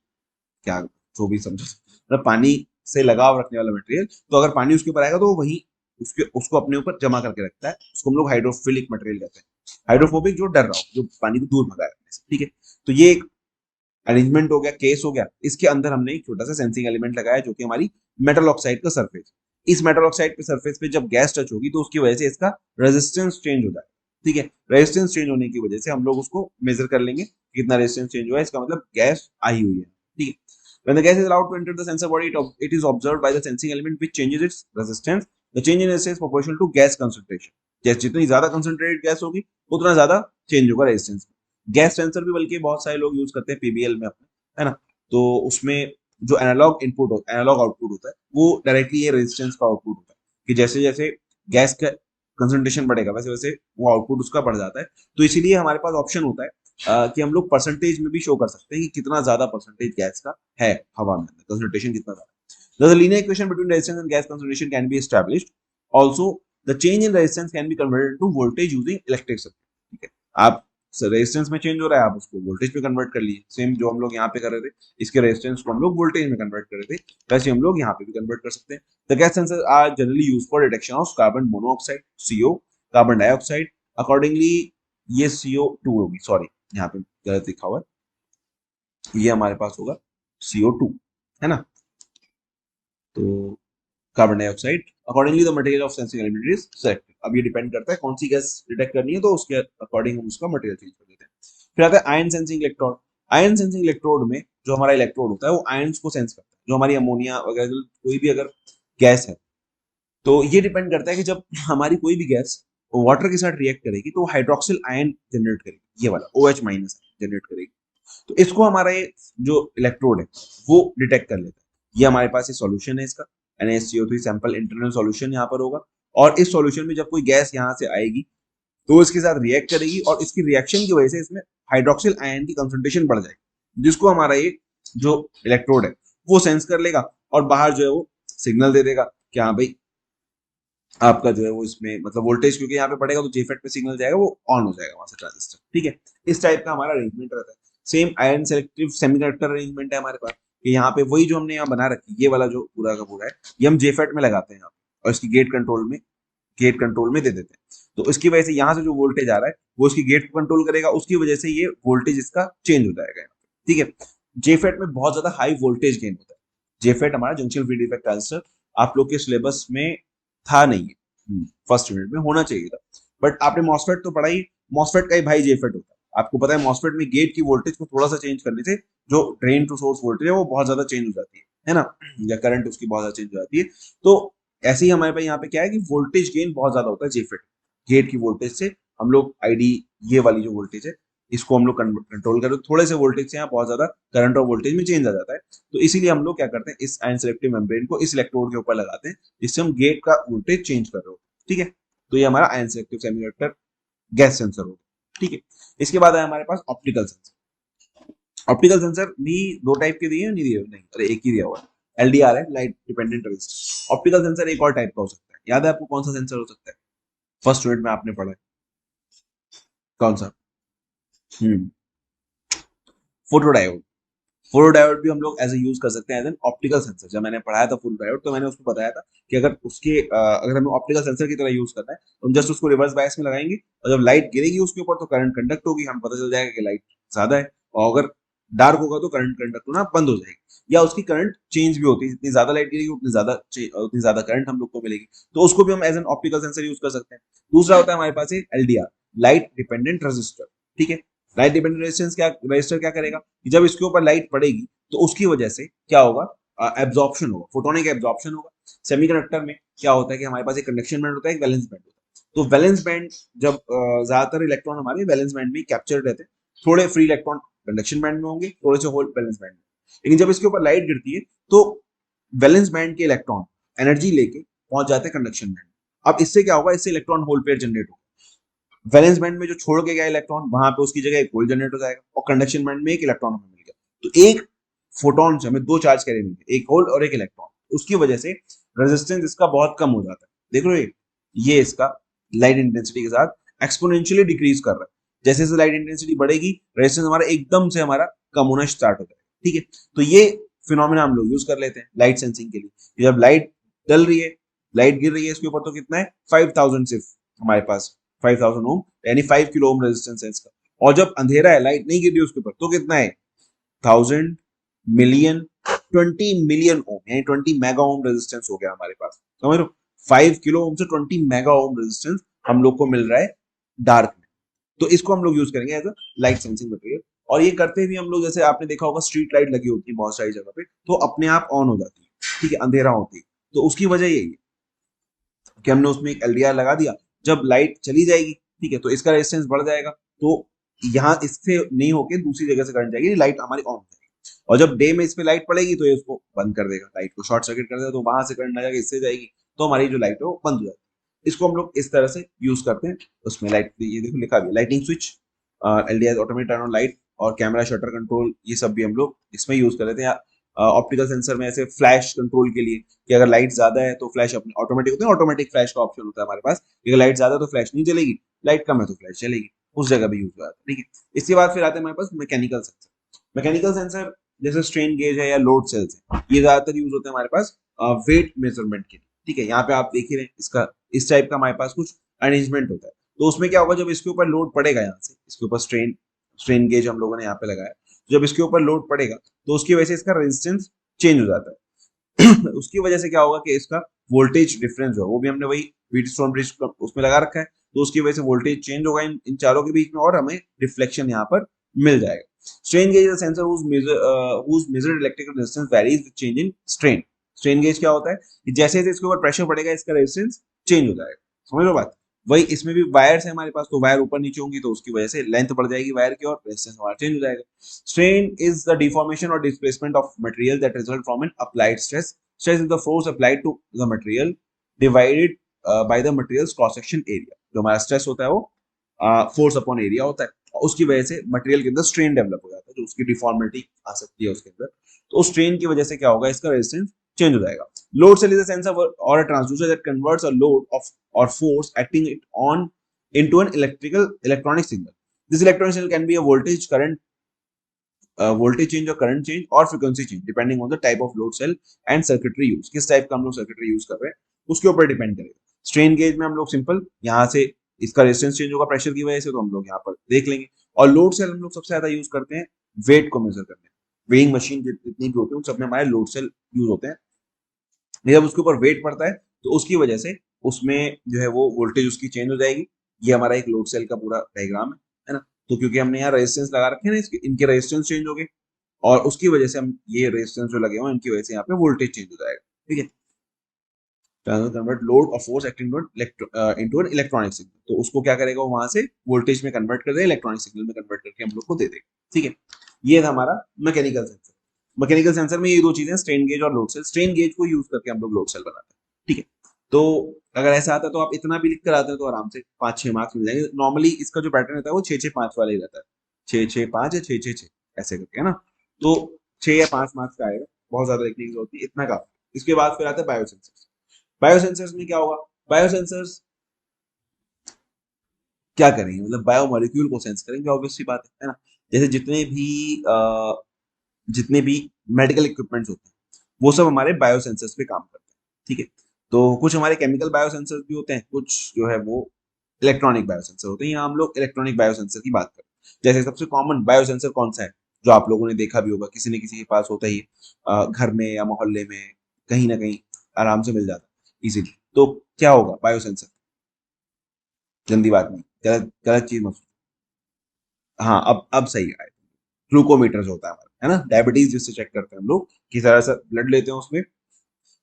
क्या जो भी समझो, मतलब पानी से लगाव रखने वाला मटेरियल, तो अगर पानी उसके ऊपर आएगा तो वो वही उसको अपने ऊपर जमा करके रखता है, उसको हम लोग हाइड्रोफिलिक मटेरियल कहते हैं। हाइड्रोफोबिक जो डर रहा हो, जो पानी को दूर भगा रखने से। ठीक है, तो ये एक अरेंजमेंट हो गया, केस हो गया। इसके अंदर हमने एक छोटा सा सेंसिंग एलिमेंट लगाया जो कि हमारी मेटल ऑक्साइड का सरफेस। इस मेटल ऑक्साइड के सरफेस पे जब गैस टच होगी तो उसकी वजह से इसका रेजिस्टेंस चेंज हो जाएगा। ठीक है, रेजिस्टेंस चेंज होने की वजह से हम लोग उसको मेजर कर लेंगे कितना रेजिस्टेंस चेंज हुआ है, इसका मतलब गैस आई हुई है। ठीक है, when the gas is allowed to enter the sensor body, it is observed by the sensing element which changes its resistance. The change in resistance is proportional to gas concentration. जैसे जितनी ज्यादा concentrated gas होगी उतना ज्यादा change होगा resistance में। Gas sensor भी बल्कि बहुत सारे लोग यूज करते हैं पीबीएल में अपने, है ना, तो उसमें जो एनालॉग इनपुट होता है, एनालॉग आउटपुट होता है, वो डायरेक्टली ये रेजिस्टेंस का आउटपुट होता है, कि जैसे जैसे गैस का कंसंट्रेशन बढ़ेगा वैसे वैसे वो आउटपुट उसका बढ़ जाता है। तो इसीलिए हमारे पास ऑप्शन होता है कि हम लोग परसेंटेज में भी शो कर सकते हैं कि कितना ज्यादा परसेंटेज गैस का है हवा में, कंसंट्रेशन कितना ज्यादा। The linear equation between resistance and gas concentration can be established. Also, the change in resistance can be converted to voltage using electric circuit. ठीक है, आप रेजिस्टेंस में चेंज हो रहा है, आप उसको वोल्टेज पे कन्वर्ट कर लिए, सेम जो हम लोग यहाँ पे कर रहे थे, इसके रेजिस्टेंस को हम लोग वोल्टेज में कन्वर्ट कर रहे थे, वैसे हम लोग यहाँ पे भी कन्वर्ट कर सकते हैं। The gas sensor are generally use for detection of carbon monoxide, CO, carbon dioxide. Accordingly ये CO2 होगी, सॉरी यहाँ पे गलत लिखा हुआ है, ये हमारे पास होगा CO2, है ना, तो carbon dioxide. Accordingly the material of sensing element is selected. अब ये डिपेंड करता है कौन सी गैस डिटेक्ट करनी है, तो उसके अकॉर्डिंग हम उसका मटेरियल चेंज कर देते हैं। फिर आता है ion sensing electrode. Ion sensing electrode में जो हमारा इलेक्ट्रोड होता है वो आयंस को सेंस करता है, जो हमारी अमोनिया वगैरह कोई भी अगर गैस है, तो ये डिपेंड करता है कि जब हमारी कोई भी गैस वाटर के साथ रिएक्ट करेगी तो हाइड्रोक्सिल आयन जनरेट करेगी, ये वाला OH माइनस जनरेट करेगी, तो इसको हमारा ये जो इलेक्ट्रोड है वो डिटेक्ट कर लेता है। ये हमारे पास ये सॉल्यूशन है इसका, NaCO3 सैंपल इंटरनल सॉल्यूशन यहाँ पर होगा, और इस सॉल्यूशन में जब कोई गैस यहाँ से आएगी तो इसके साथ रिएक्ट करेगी, और इसकी रिएक्शन की वजह से इसमें हाइड्रोक्सिल आयन की कंसंट्रेशन बढ़ जाएगी, जिसको हमारा ये जो इलेक्ट्रोड है वो सेंस कर लेगा, और बाहर जो है वो सिग्नल दे देगा कि हाँ भाई आपका जो है वो इसमें मतलब वोल्टेज क्योंकि यहाँ पे पड़ेगा तो जेफेट पे सिग्नल जाएगा, वो ऑन हो जाएगा वहां से ट्रांजिस्टर। ठीक है, इस टाइप का हमारा अरेंजमेंट रहता है। Same iron selective semiconductor arrangement है हमारे पास, कि यहाँ पे वही जो हमने यहाँ बना रखी ये वाला जो पूरा का पूरा है ये हम जेफेट में लगाते हैं यहाँ पे, और इसकी गेट कंट्रोल में दे देते हैं। तो इसकी वजह से यहाँ से जो वोल्टेज आ रहा है वो इसकी गेट को कंट्रोल करेगा, उसकी वजह से ये वोल्टेज इसका चेंज हो जाएगा यहाँ पे। ठीक है, जेफेट में बहुत ज्यादा हाई वोल्टेज गेन होता है। जेफेट हमारा जंक्शन फीड इफेक्ट ट्रांजिस्टर आप लोग के सिलेबस में था नहीं है, फर्स्ट यूनिट में होना चाहिए था, बट आपने मॉसफेट तो पढ़ा ही। मॉसफेट का ही भाई जेफेट होता है, आपको पता है मॉसफेट में गेट की वोल्टेज को थोड़ा सा चेंज करने से जो ड्रेन टू सोर्स वोल्टेज है वो बहुत ज्यादा चेंज हो जाती है ना, या करंट उसकी बहुत ज्यादा चेंज हो जाती है। तो ऐसे ही हमारे पास यहाँ पे क्या है कि वोल्टेज गेन बहुत ज्यादा होता है जेफेट गेट की वोल्टेज से। हम लोग आईडी ये वाली जो वोल्टेज है इसको हम लोग कंट्रोल करें, थोड़े से वोल्टेज से यहाँ बहुत ज्यादा करंट और वोल्टेज में चेंज आ जाता है। तो इसीलिए हम लोग क्या करते हैं, इस आयन सेलेक्टिव मेम्ब्रेन को इस इलेक्ट्रोड के ऊपर लगाते हैं, जिससे हम गेट का वोल्टेज चेंज कर रहे हो। ठीक है, तो ये हमारा ion selective semiconductor gas sensor होगा। ठीक है, इसके बाद है हमारे पास ऑप्टिकल सेंसर। ऑप्टिकल सेंसर भी दो टाइप के दिए नहीं दिए नहीं, अरे एक ही दिया हुआ है, LDR है, light dependent resistor. Optical sensor एक और टाइप का हो सकता है, याद है आपको कौन सा सेंसर हो सकता है? फर्स्ट यूनिट में आपने पढ़ा है, कौन सा? फोटोडायोड। फोटोडायोड भी हम लोग एज ए यूज कर सकते हैं एज एन ऑप्टिकल सेंसर। जब मैंने पढ़ाया था फोटोडायोड तो मैंने उसको बताया था कि अगर उसके अगर हमें ऑप्टिकल सेंसर की तरह यूज करना है तो हम जस्ट उसको रिवर्स बायस में लगाएंगे, और जब लाइट गिरेगी उसके ऊपर तो करंट कंडक्ट होगी, हमें पता चल जाएगा कि लाइट ज्यादा है, और अगर डार्क होगा तो करंट कंडक्ट होना बंद हो जाएगी, या उसकी करंट चेंज भी होती है, जितनी ज्यादा लाइट गिरेगी उतनी ज्यादा करंट हम लोग को मिलेगी। तो उसको भी हम as an optical sensor use कर सकते हैं। दूसरा होता है हमारे पास LDR, लाइट डिपेंडेंट रेजिस्टर। ठीक है, लाइट डिपेंडेंट रेजिस्टर क्या करेगा कि जब इसके ऊपर लाइट पड़ेगी तो उसकी वजह से क्या होगा, एब्जॉर्प्शन होगा, फोटोनिक एब्जॉर्प्शन होगा। सेमीकंडक्टर में क्या होता है कि हमारे पास एक कंडक्शन बैंड होता है, एक वैलेंस बैंड होता है। तो वैलेंस बैंड जब ज्यादातर इलेक्ट्रॉन हमारे वैलेंस बैंड में कैप्चर रहते हैं, थोड़े फ्री इलेक्ट्रॉन कंडक्शन बैंड में होंगे, थोड़े से होल वैलेंस बैंड में। लेकिन जब इसके ऊपर लाइट गिरती है तो वैलेंस बैंड के इलेक्ट्रॉन एनर्जी लेके पहुंच जाते हैं कंडक्शन बैंड। अब इससे क्या होगा, इससे इलेक्ट्रॉन होल पेयर जनरेट होगा। वैलेंस बैंड में जो छोड़ के गया इलेक्ट्रॉन वहां पे उसकी जगह एक होल जनरेट हो जाएगा, और कंडक्शन बैंड में एक इलेक्ट्रॉन हमें मिल गया। तो एक फोटोन से हमें दो चार्ज कैरियर मिल गए, एक होल और एक इलेक्ट्रॉन। उसकी वजह से रेजिस्टेंस इसका बहुत कम हो जाता है। देख रहे हो ये इसका लाइट इंटेंसिटी के साथ एक्सपोनेंशियली डिक्रीज कर रहा है। जैसे जैसे लाइट इंटेंसिटी बढ़ेगी रेजिस्टेंस हमारा एकदम से हमारा कम होना स्टार्ट हो जाएगा। ठीक है, तो ये फिनोमिना हम लोग यूज कर लेते हैं लाइट सेंसिंग के लिए। जब लाइट डल रही है, लाइट गिर रही है इसके ऊपर, तो कितना है 5000 सिर्फ हमारे पास 5000 ओम, यानी 5 किलो ओम रेजिस्टेंस है इसका। और जब अंधेरा है, लाइट नहीं गिर रही उसके ऊपर, तो कितना है 1000 मिलियन 20 मिलियन ओम, यानी 20 मेगा ओम रेजिस्टेंस हो गया हमारे पास। समझ लो, 5 किलो ओम से 20 मेगा ओम रेजिस्टेंस हम लोग को मिल रहा है डार्क में। तो इसको हम लोग यूज करेंगे as a light sensing material. और ये करते भी हम लोग, जैसे आपने देखा होगा स्ट्रीट लाइट लगी होती है बहुत सारी जगह पे, तो अपने आप ऑन हो जाती है। ठीक है, अंधेरा होती है, तो उसकी वजह यही है कि हमने उसमें एक LDR लगा दिया। जब लाइट चली जाएगी, ठीक है, तो इसका रेजिस्टेंस बढ़ जाएगा, तो यहाँ इससे नहीं होके दूसरी जगह से करंट जाएगी, लाइट हमारी ऑन हो जाएगी। और जब डे में इस पे लाइट पड़ेगी तो ये उसको बंद कर देगा, लाइट को शॉर्ट सर्किट कर देगा, तो वहां से करंट आ जाएगा, इससे जाएगी, तो हमारी जो लाइट है वो बंद हो जाती है। इसको हम लोग इस तरह से यूज करते हैं। उसमें लाइट, ये देखो लिखा भी lighting switch, LDR automatic turn on light, और कैमरा शटर कंट्रोल, ये सब भी हम लोग इसमें यूज कर लेते हैं। ऑप्टिकल सेंसर में ऐसे फ्लैश कंट्रोल के लिए कि अगर लाइट ज्यादा है तो फ्लैश अपने ऑटोमेटिक होते हैं, ऑटोमेटिक फ्लैश का ऑप्शन होता है हमारे पास। अगर लाइट ज्यादा है तो फ्लैश नहीं चलेगी, लाइट कम है तो फ्लैश चलेगी, उस जगह भी यूज होता है। ठीक है, इसके बाद फिर आते हैं हमारे पास मैकेनिकल सेंसर। मैकेनिकल सेंसर जैसे स्ट्रेन गेज है या लोड सेल्स है, ये ज्यादातर यूज होते हैं हमारे पास वेट मेजरमेंट के लिए। ठीक है, यहाँ पे आप देख ही रहे हैं इसका इस टाइप का हमारे पास कुछ अरेंजमेंट होता है। तो उसमें क्या होगा, जब इसके ऊपर लोड पड़ेगा, यहाँ से इसके ऊपर स्ट्रेन गेज हम लोगों ने यहाँ पे लगाया, जब इसके ऊपर लोड पड़ेगा तो उसकी वजह से इसका रेजिस्टेंस चेंज हो जाता है। उसकी वजह से क्या होगा कि इसका वोल्टेज डिफरेंस हो, वो भी हमने वही व्हीटस्टोन ब्रिज उसमें लगा रखा है, तो उसकी वजह से वोल्टेज चेंज होगा इन चारों के बीच में, और हमें रिफ्लेक्शन यहाँ पर मिल जाएगा। Strain gauge is a sensor whose measured electrical resistance varies with change in strain। Strain gauge क्या होता है कि जैसे जैसे इसके ऊपर प्रेशर पड़ेगा इसका रेजिस्टेंस चेंज हो जाएगा। समझ लो बात, वही इसमें भी वायर्स है हमारे पास, तो वायर ऊपर नीचे होंगी तो उसकी वजह से लेंथ बढ़ जाएगी वायर की और रेजिस्टेंस हमारा चेंज हो जाएगा। स्ट्रेन इज द डिफॉर्मेशन और displacement of material that result from an applied stress. Stress is the force applied to the material divided by the material's cross section area. जो हमारा stress होता है वो force upon area होता है, और उसकी वजह से मटेरियल के अंदर स्ट्रेन डेवलप हो जाता है, जो उसकी डिफॉर्मिटी आ सकती है उसके अंदर। तो स्ट्रेन की वजह से क्या होगा, इसका रेजिस्टेंस चेंज हो जाएगा। Load cell is a sensor और a transducer that converts a load of or force acting it on into an electronic signal. This electronic signal can be a voltage current voltage change or current change or frequency change depending on the type of load cell and circuitry use. किस type का हम लोग circuitry use कर रहे हैं उसके ऊपर depend करेगा। स्ट्रेन गेज में हम लोग सिंपल यहाँ से इसका रेजिस्टेंस चेंज होगा प्रेशर की वजह से, तो हम लोग यहाँ पर देख लेंगे। और लोड सेल हम लोग सबसे ज्यादा यूज करते हैं वेट को मेजर करने में। वेइंग मशीन जितनी भी होती है उन सब में हमारे लोड सेल यूज होते हैं। जब उसके ऊपर वेट पड़ता है तो उसकी वजह से उसमें जो है वो वोल्टेज उसकी चेंज हो जाएगी। ये हमारा एक लोड सेल का पूरा डायग्राम है ना। तो क्योंकि हमने यहाँ रेजिस्टेंस लगा रखे हैं ना, इसके इनके रेजिस्टेंस चेंज हो गए और उसकी वजह से हम ये रेजिस्टेंस जो लगे हुए हैं इनकी वजह से यहाँ पे वोल्टेज चेंज हो जाएगा। ठीक है, कन्वर्ट लोड और force acting into an electronic signal. तो उसको क्या करेगा, वो वहां से वोल्टेज में कन्वर्ट कर देगा, इलेक्ट्रॉनिक सिग्नल में कन्वर्ट करके हम लोग को दे देगा। ठीक है, ये था हमारा मैकेनिकल सेंसर। मैकेनिकल सेंसर में ये दो चीजें, स्ट्रेन गेज और लोड सेल। स्ट्रेन गेज को यूज करके हम लोग लोड सेल बनाते हैं। ठीक है, तो अगर ऐसा आता है तो आप इतना भी लिख कर आते हैं तो आराम से 5-6 मार्क्स मिल जाएंगे। नॉर्मली इसका जो पैटर्न रहता है वो 6-6-5 वाला ही रहता है, 6-6-5 या 6-6-6 ऐसे करके, है ना। तो 6 या 5 मार्क्स का आएगा, बहुत ज्यादा लिखने की जरूरत नहीं, इतना काफी। इसके बाद फिर आता है बायोसेंसर्स। बायोसेंसर्स में क्या होगा, बायोसेंसर्स क्या करेंगे, मतलब बायोमोलिक्यूल को सेंस करेंगे, ऑब्वियस सी बात है ना। जैसे जितने भी मेडिकल इक्विपमेंट्स होते हैं वो सब हमारे बायोसेंसर्स पे काम करते हैं। ठीक है, तो कुछ हमारे केमिकल बायोसेंसर्स भी होते हैं, कुछ जो है वो इलेक्ट्रॉनिक बायोसेंसर होते हैं। यहाँ हम लोग इलेक्ट्रॉनिक बायोसेंसर की बात करें, जैसे सबसे कॉमन बायोसेंसर कौन सा है जो आप लोगों ने देखा भी होगा, किसी न किसी के पास होता ही, घर में या मोहल्ले में कहीं ना कहीं आराम से मिल जाता है इजीली। तो क्या होगा बायोसेंसर, गंदी बात नहीं, गलत गलत चीज मत। हाँ, अब सही आया। ग्लूकोमीटर जो होता है हमारा, है ना, डायबिटीज जिससे चेक करते हैं हम लोग, किस तरह से ब्लड लेते हैं उसमें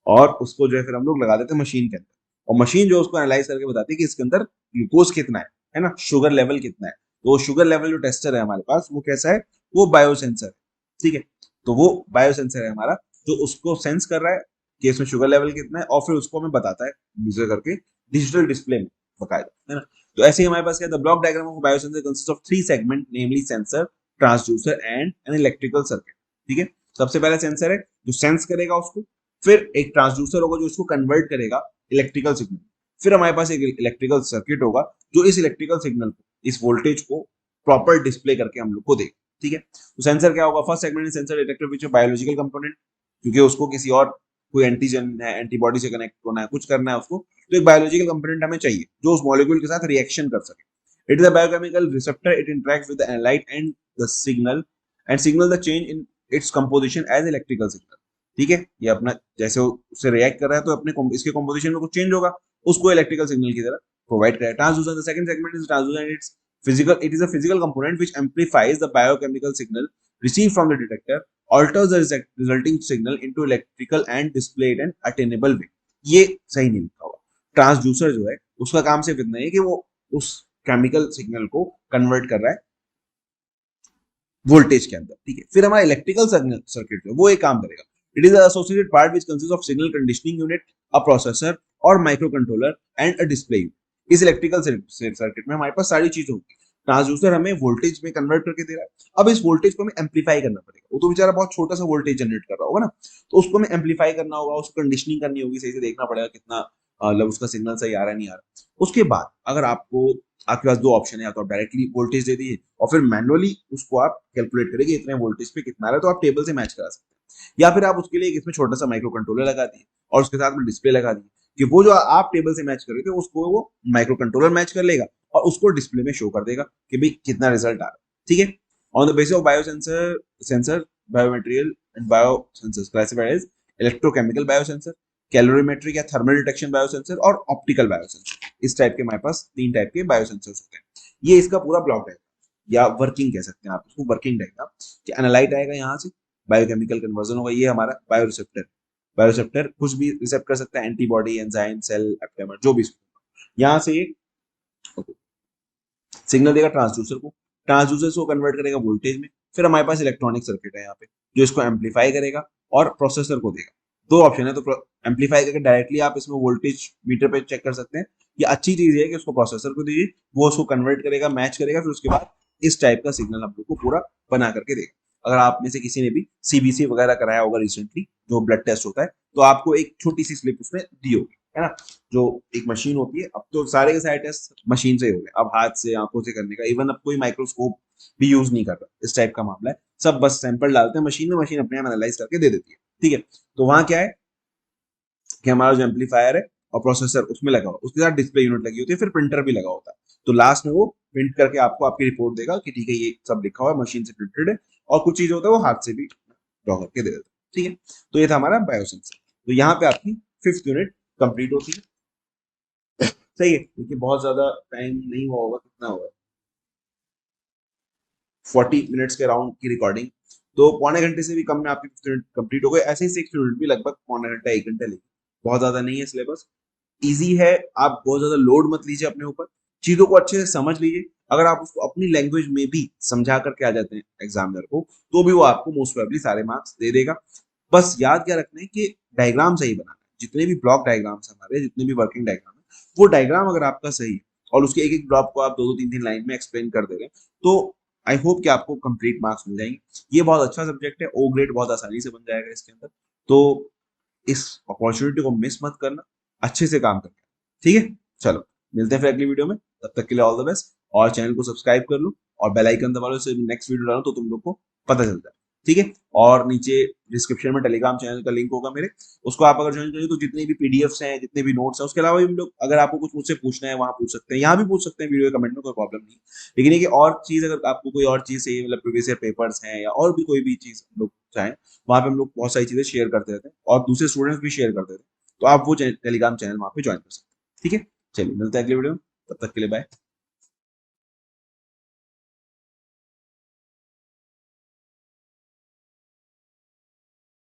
और उसको जो है फिर हम लोग लगा देते हैं मशीन के अंदर, और मशीन जो उसको एनालाइज करके बताती है कि इसके अंदर ग्लूकोज कितना है ना, शुगर लेवल कितना है। तो शुगर लेवल जो टेस्टर है हमारे पास वो कैसा है, वो बायोसेंसर है। ठीक है, तो वो बायोसेंसर है हमारा जो उसको सेंस कर रहा है कि इसमें शुगर लेवल कितना है, और फिर उसको हमें बताता है मेजर करके डिजिटल डिस्प्ले में बकायदा, है ना। तो ऐसे ही हमारे पास क्या, the block diagram of biosensor consist of 3 segment, namely sensor, transducer and an electrical circuit. ठीक है, सबसे पहले सेंसर है जो सेंस करेगा उसको, फिर एक ट्रांसड्यूसर होगा जो इसको कन्वर्ट करेगा इलेक्ट्रिकल सिग्नल, फिर हमारे पास एक इलेक्ट्रिकल सर्किट होगा जो इस इलेक्ट्रिकल सिग्नल को, इस वोल्टेज को प्रॉपर डिस्प्ले करके हम लोग को देगा। ठीक है, तो सेंसर क्या होगा, first segment sensor detector which biological component, क्योंकि उसको किसी और कोई एंटीजन है, एंटीबॉडी से कनेक्ट होना है, कुछ करना है उसको, तो एक बायोलॉजिकल कंपोनेंट हमें चाहिए जो उस मॉलिक्यूल के साथ रिएक्शन कर सके। It is a biochemical receptor, it interacts with the analyte and the signal the change in its composition as electrical signal. ठीक है, ये अपना जैसे उससे रिएक्ट कर रहा है तो अपने इसके कंपोजिशन में कुछ चेंज होगा, उसको इलेक्ट्रिकल सिग्नल की तरह प्रोवाइड करेगा। Transducer, the second segment is transducer, it's physical, it is a physical component which amplifies the biochemical signal received from the detector, alters the resulting signal into electrical and display it in attainable way। ये सही नहीं लिखा हुआ। Transducer जो है उसका काम सिर्फ इतना है कि वो उस केमिकल सिग्नल को कन्वर्ट कर रहा है वोल्टेज के अंदर। ठीक है, फिर हमारा इलेक्ट्रिकल सर्किट जो वो एक काम करेगा। It is associated part which consist of signal conditioning unit, a processor और micro controller and a display unit. इस इलेक्ट्रिकल सर्किट में हमारे पास सारी चीज होगी। ट्रांसड्यूसर हमें वोल्टेज में कन्वर्ट करके दे रहा है, अब इस वोल्टेज को हमें एम्पलीफाई करना पड़ेगा। वो तो बेचारा बहुत छोटा सा वोल्टेज जनरेट कर रहा होगा ना, तो उसको हमें एम्पलीफाई करना होगा, उसको कंडीशनिंग करनी होगी, सही से देखना पड़ेगा कितना मतलब उसका सिग्नल सही आ रहा है नहीं आ रहा। उसके बाद अगर आपके पास दो ऑप्शन है, या तो आप डायरेक्टली वोल्टेज दे दिए और फिर मैनुअली उसको आप कैलकुलेट करेंगे इतने वोल्टेज पे कितना आ रहा है, तो आप टेबल से मैच करा सकते हैं, या फिर आप उसके लिए इसमें छोटा सा माइक्रो कंट्रोलर लगा दिए और उसके साथ में डिस्प्ले लगा दिए कि वो जो आप टेबल से मैच कर रहे थे उसको वो माइक्रो कंट्रोलर मैच कर लेगा और उसको डिस्प्ले में शो कर देगा कि भाई कितना रिजल्ट आ रहा है। ठीक है, on the basis of biosensor biomaterial and biosensors classified as electrochemical biosensor, calorimetric या थर्मल डिटेक्शन बायोसेंसर और ऑप्टिकल बायोसेंसर। इस टाइप के हमारे पास 3 टाइप के बायोसेंसर्स होते हैं। ये इसका पूरा ब्लॉक है या वर्किंग कह सकते हैं आप उसको, वर्किंग डायग्राम कि एनालाइट आएगा यहाँ से, बायोकेमिकल कन्वर्जन होगा, ये हमारा बायोरिसेप्टर कुछ भी रिसेप्ट कर सकता है, एंटीबॉडी, एंजाइम, सेल, एप्टेमर, जो भी। यहाँ से सिग्नल देगा ट्रांसड्यूसर को, ट्रांसड्यूसर को कन्वर्ट करेगा वोल्टेज में, फिर हमारे पास इलेक्ट्रॉनिक सर्किट है यहाँ पे जो इसको एम्पलीफाई करेगा और प्रोसेसर को देगा। दो ऑप्शन है, तो एम्पलीफाई करके डायरेक्टली आप इसमें वोल्टेज मीटर पे चेक कर सकते हैं। ये अच्छी चीज है कि उसको प्रोसेसर को दीजिए, वो उसको कन्वर्ट करेगा, मैच करेगा, फिर उसके बाद इस टाइप का सिग्नल हम लोग को पूरा बना करके देगा। अगर आप में से किसी ने भी सीबीसी वगैरह कराया होगा रिसेंटली, जो ब्लड टेस्ट होता है, तो आपको एक छोटी सी स्लिप उसमें दी होगी, है ना, जो एक मशीन होती है। अब तो सारे के सारे टेस्ट मशीन से हो गए, अब हाथ से आंखों से करने का, इवन अब कोई माइक्रोस्कोप भी यूज नहीं कर रहा, इस टाइप का मामला है। सब बस सैंपल डालते हैं मशीन में, मशीन अपने आप एनालाइज करके दे देती है। ठीक है, तो वहां क्या है कि हमारा जो एम्पलीफायर है और प्रोसेसर उसमें लगा हुआ, उसके साथ डिस्प्ले यूनिट लगी होती है, फिर प्रिंटर भी लगा होता है। तो लास्ट में वो प्रिंट करके आपको आपकी रिपोर्ट देगा कि ठीक है ये सब लिखा हुआ है, मशीन से प्रिंटेड है, और कुछ चीज होता है वो हाथ से भी ड्रॉ करके दे देता है। ठीक है, तो ये था हमारा बायोसेंसर। तो यहाँ पे आपकी 5th यूनिट कंप्लीट होती है। सही है, क्योंकि बहुत ज्यादा टाइम नहीं हुआ होगा, कितना होगा 40 मिनट्स के राउंड की रिकॉर्डिंग, तो पौने घंटे से भी कम में आपकी 5th यूनिट कंप्लीट हो गए। ऐसे ही 6th यूनिट भी लगभग पौना घंटा 1 घंटा लेगी, बहुत ज्यादा नहीं है सिलेबस, इजी है। आप बहुत ज्यादा लोड मत लीजिए अपने ऊपर, चीजों को अच्छे से समझ लीजिए। अगर आप उसको अपनी लैंग्वेज में भी समझा करके आ जाते हैं एग्जामिनर को, तो भी वो आपको मोस्ट प्रोबेबली सारे मार्क्स दे देगा। बस याद क्या रखना है कि डायग्राम सही बनाना है। जितने भी ब्लॉक डायग्राम्स हमारे, जितने भी वर्किंग डायग्राम है, वो डायग्राम अगर आपका सही है और उसके एक एक ब्लॉक को आप दो दो तीन तीन लाइन में एक्सप्लेन कर दे रहे हैं, तो आई होप कि आपको कंप्लीट मार्क्स मिल जाएंगे। ये बहुत अच्छा सब्जेक्ट है, ओ ग्रेड बहुत आसानी से बन जाएगा इसके अंदर। तो इस अपॉर्चुनिटी को मिस मत करना, अच्छे से काम करना। ठीक है, चलो मिलते हैं फिर अगली वीडियो में, तब तक के लिए ऑल द बेस्ट। और चैनल को सब्सक्राइब कर लो और बेल आइकन दबा लो, इससे नेक्स्ट वीडियो डालो तो तुम लोग को पता चलता है। ठीक है, और नीचे डिस्क्रिप्शन में टेलीग्राम चैनल का लिंक होगा मेरे, उसको आप अगर ज्वाइन करें तो जितने भी पीडीएफ्स हैं, जितने भी नोट्स हैं, उसके अलावा भी लोग अगर आपको कुछ मुझसे पूछना है वहां पूछ सकते हैं, यहाँ भी पूछ सकते हैं वीडियो के कमेंट में, कोई प्रॉब्लम नहीं। लेकिन ये कि और चीज अगर आपको कोई और चीज चाहिए, मतलब प्रीवियस ईयर पेपर्स हैं या और भी कोई भी चीज लोग चाहें, वहां पे हम लोग बहुत सारी चीजें शेयर करते रहते हैं और दूसरे स्टूडेंट्स भी शेयर करते रहते हैं, तो आप वो टेलीग्राम चैनल वहां पे ज्वाइन कर सकते हैं। ठीक है, चलिए मिलते हैं अगले वीडियो में, तब तक के लिए बाय।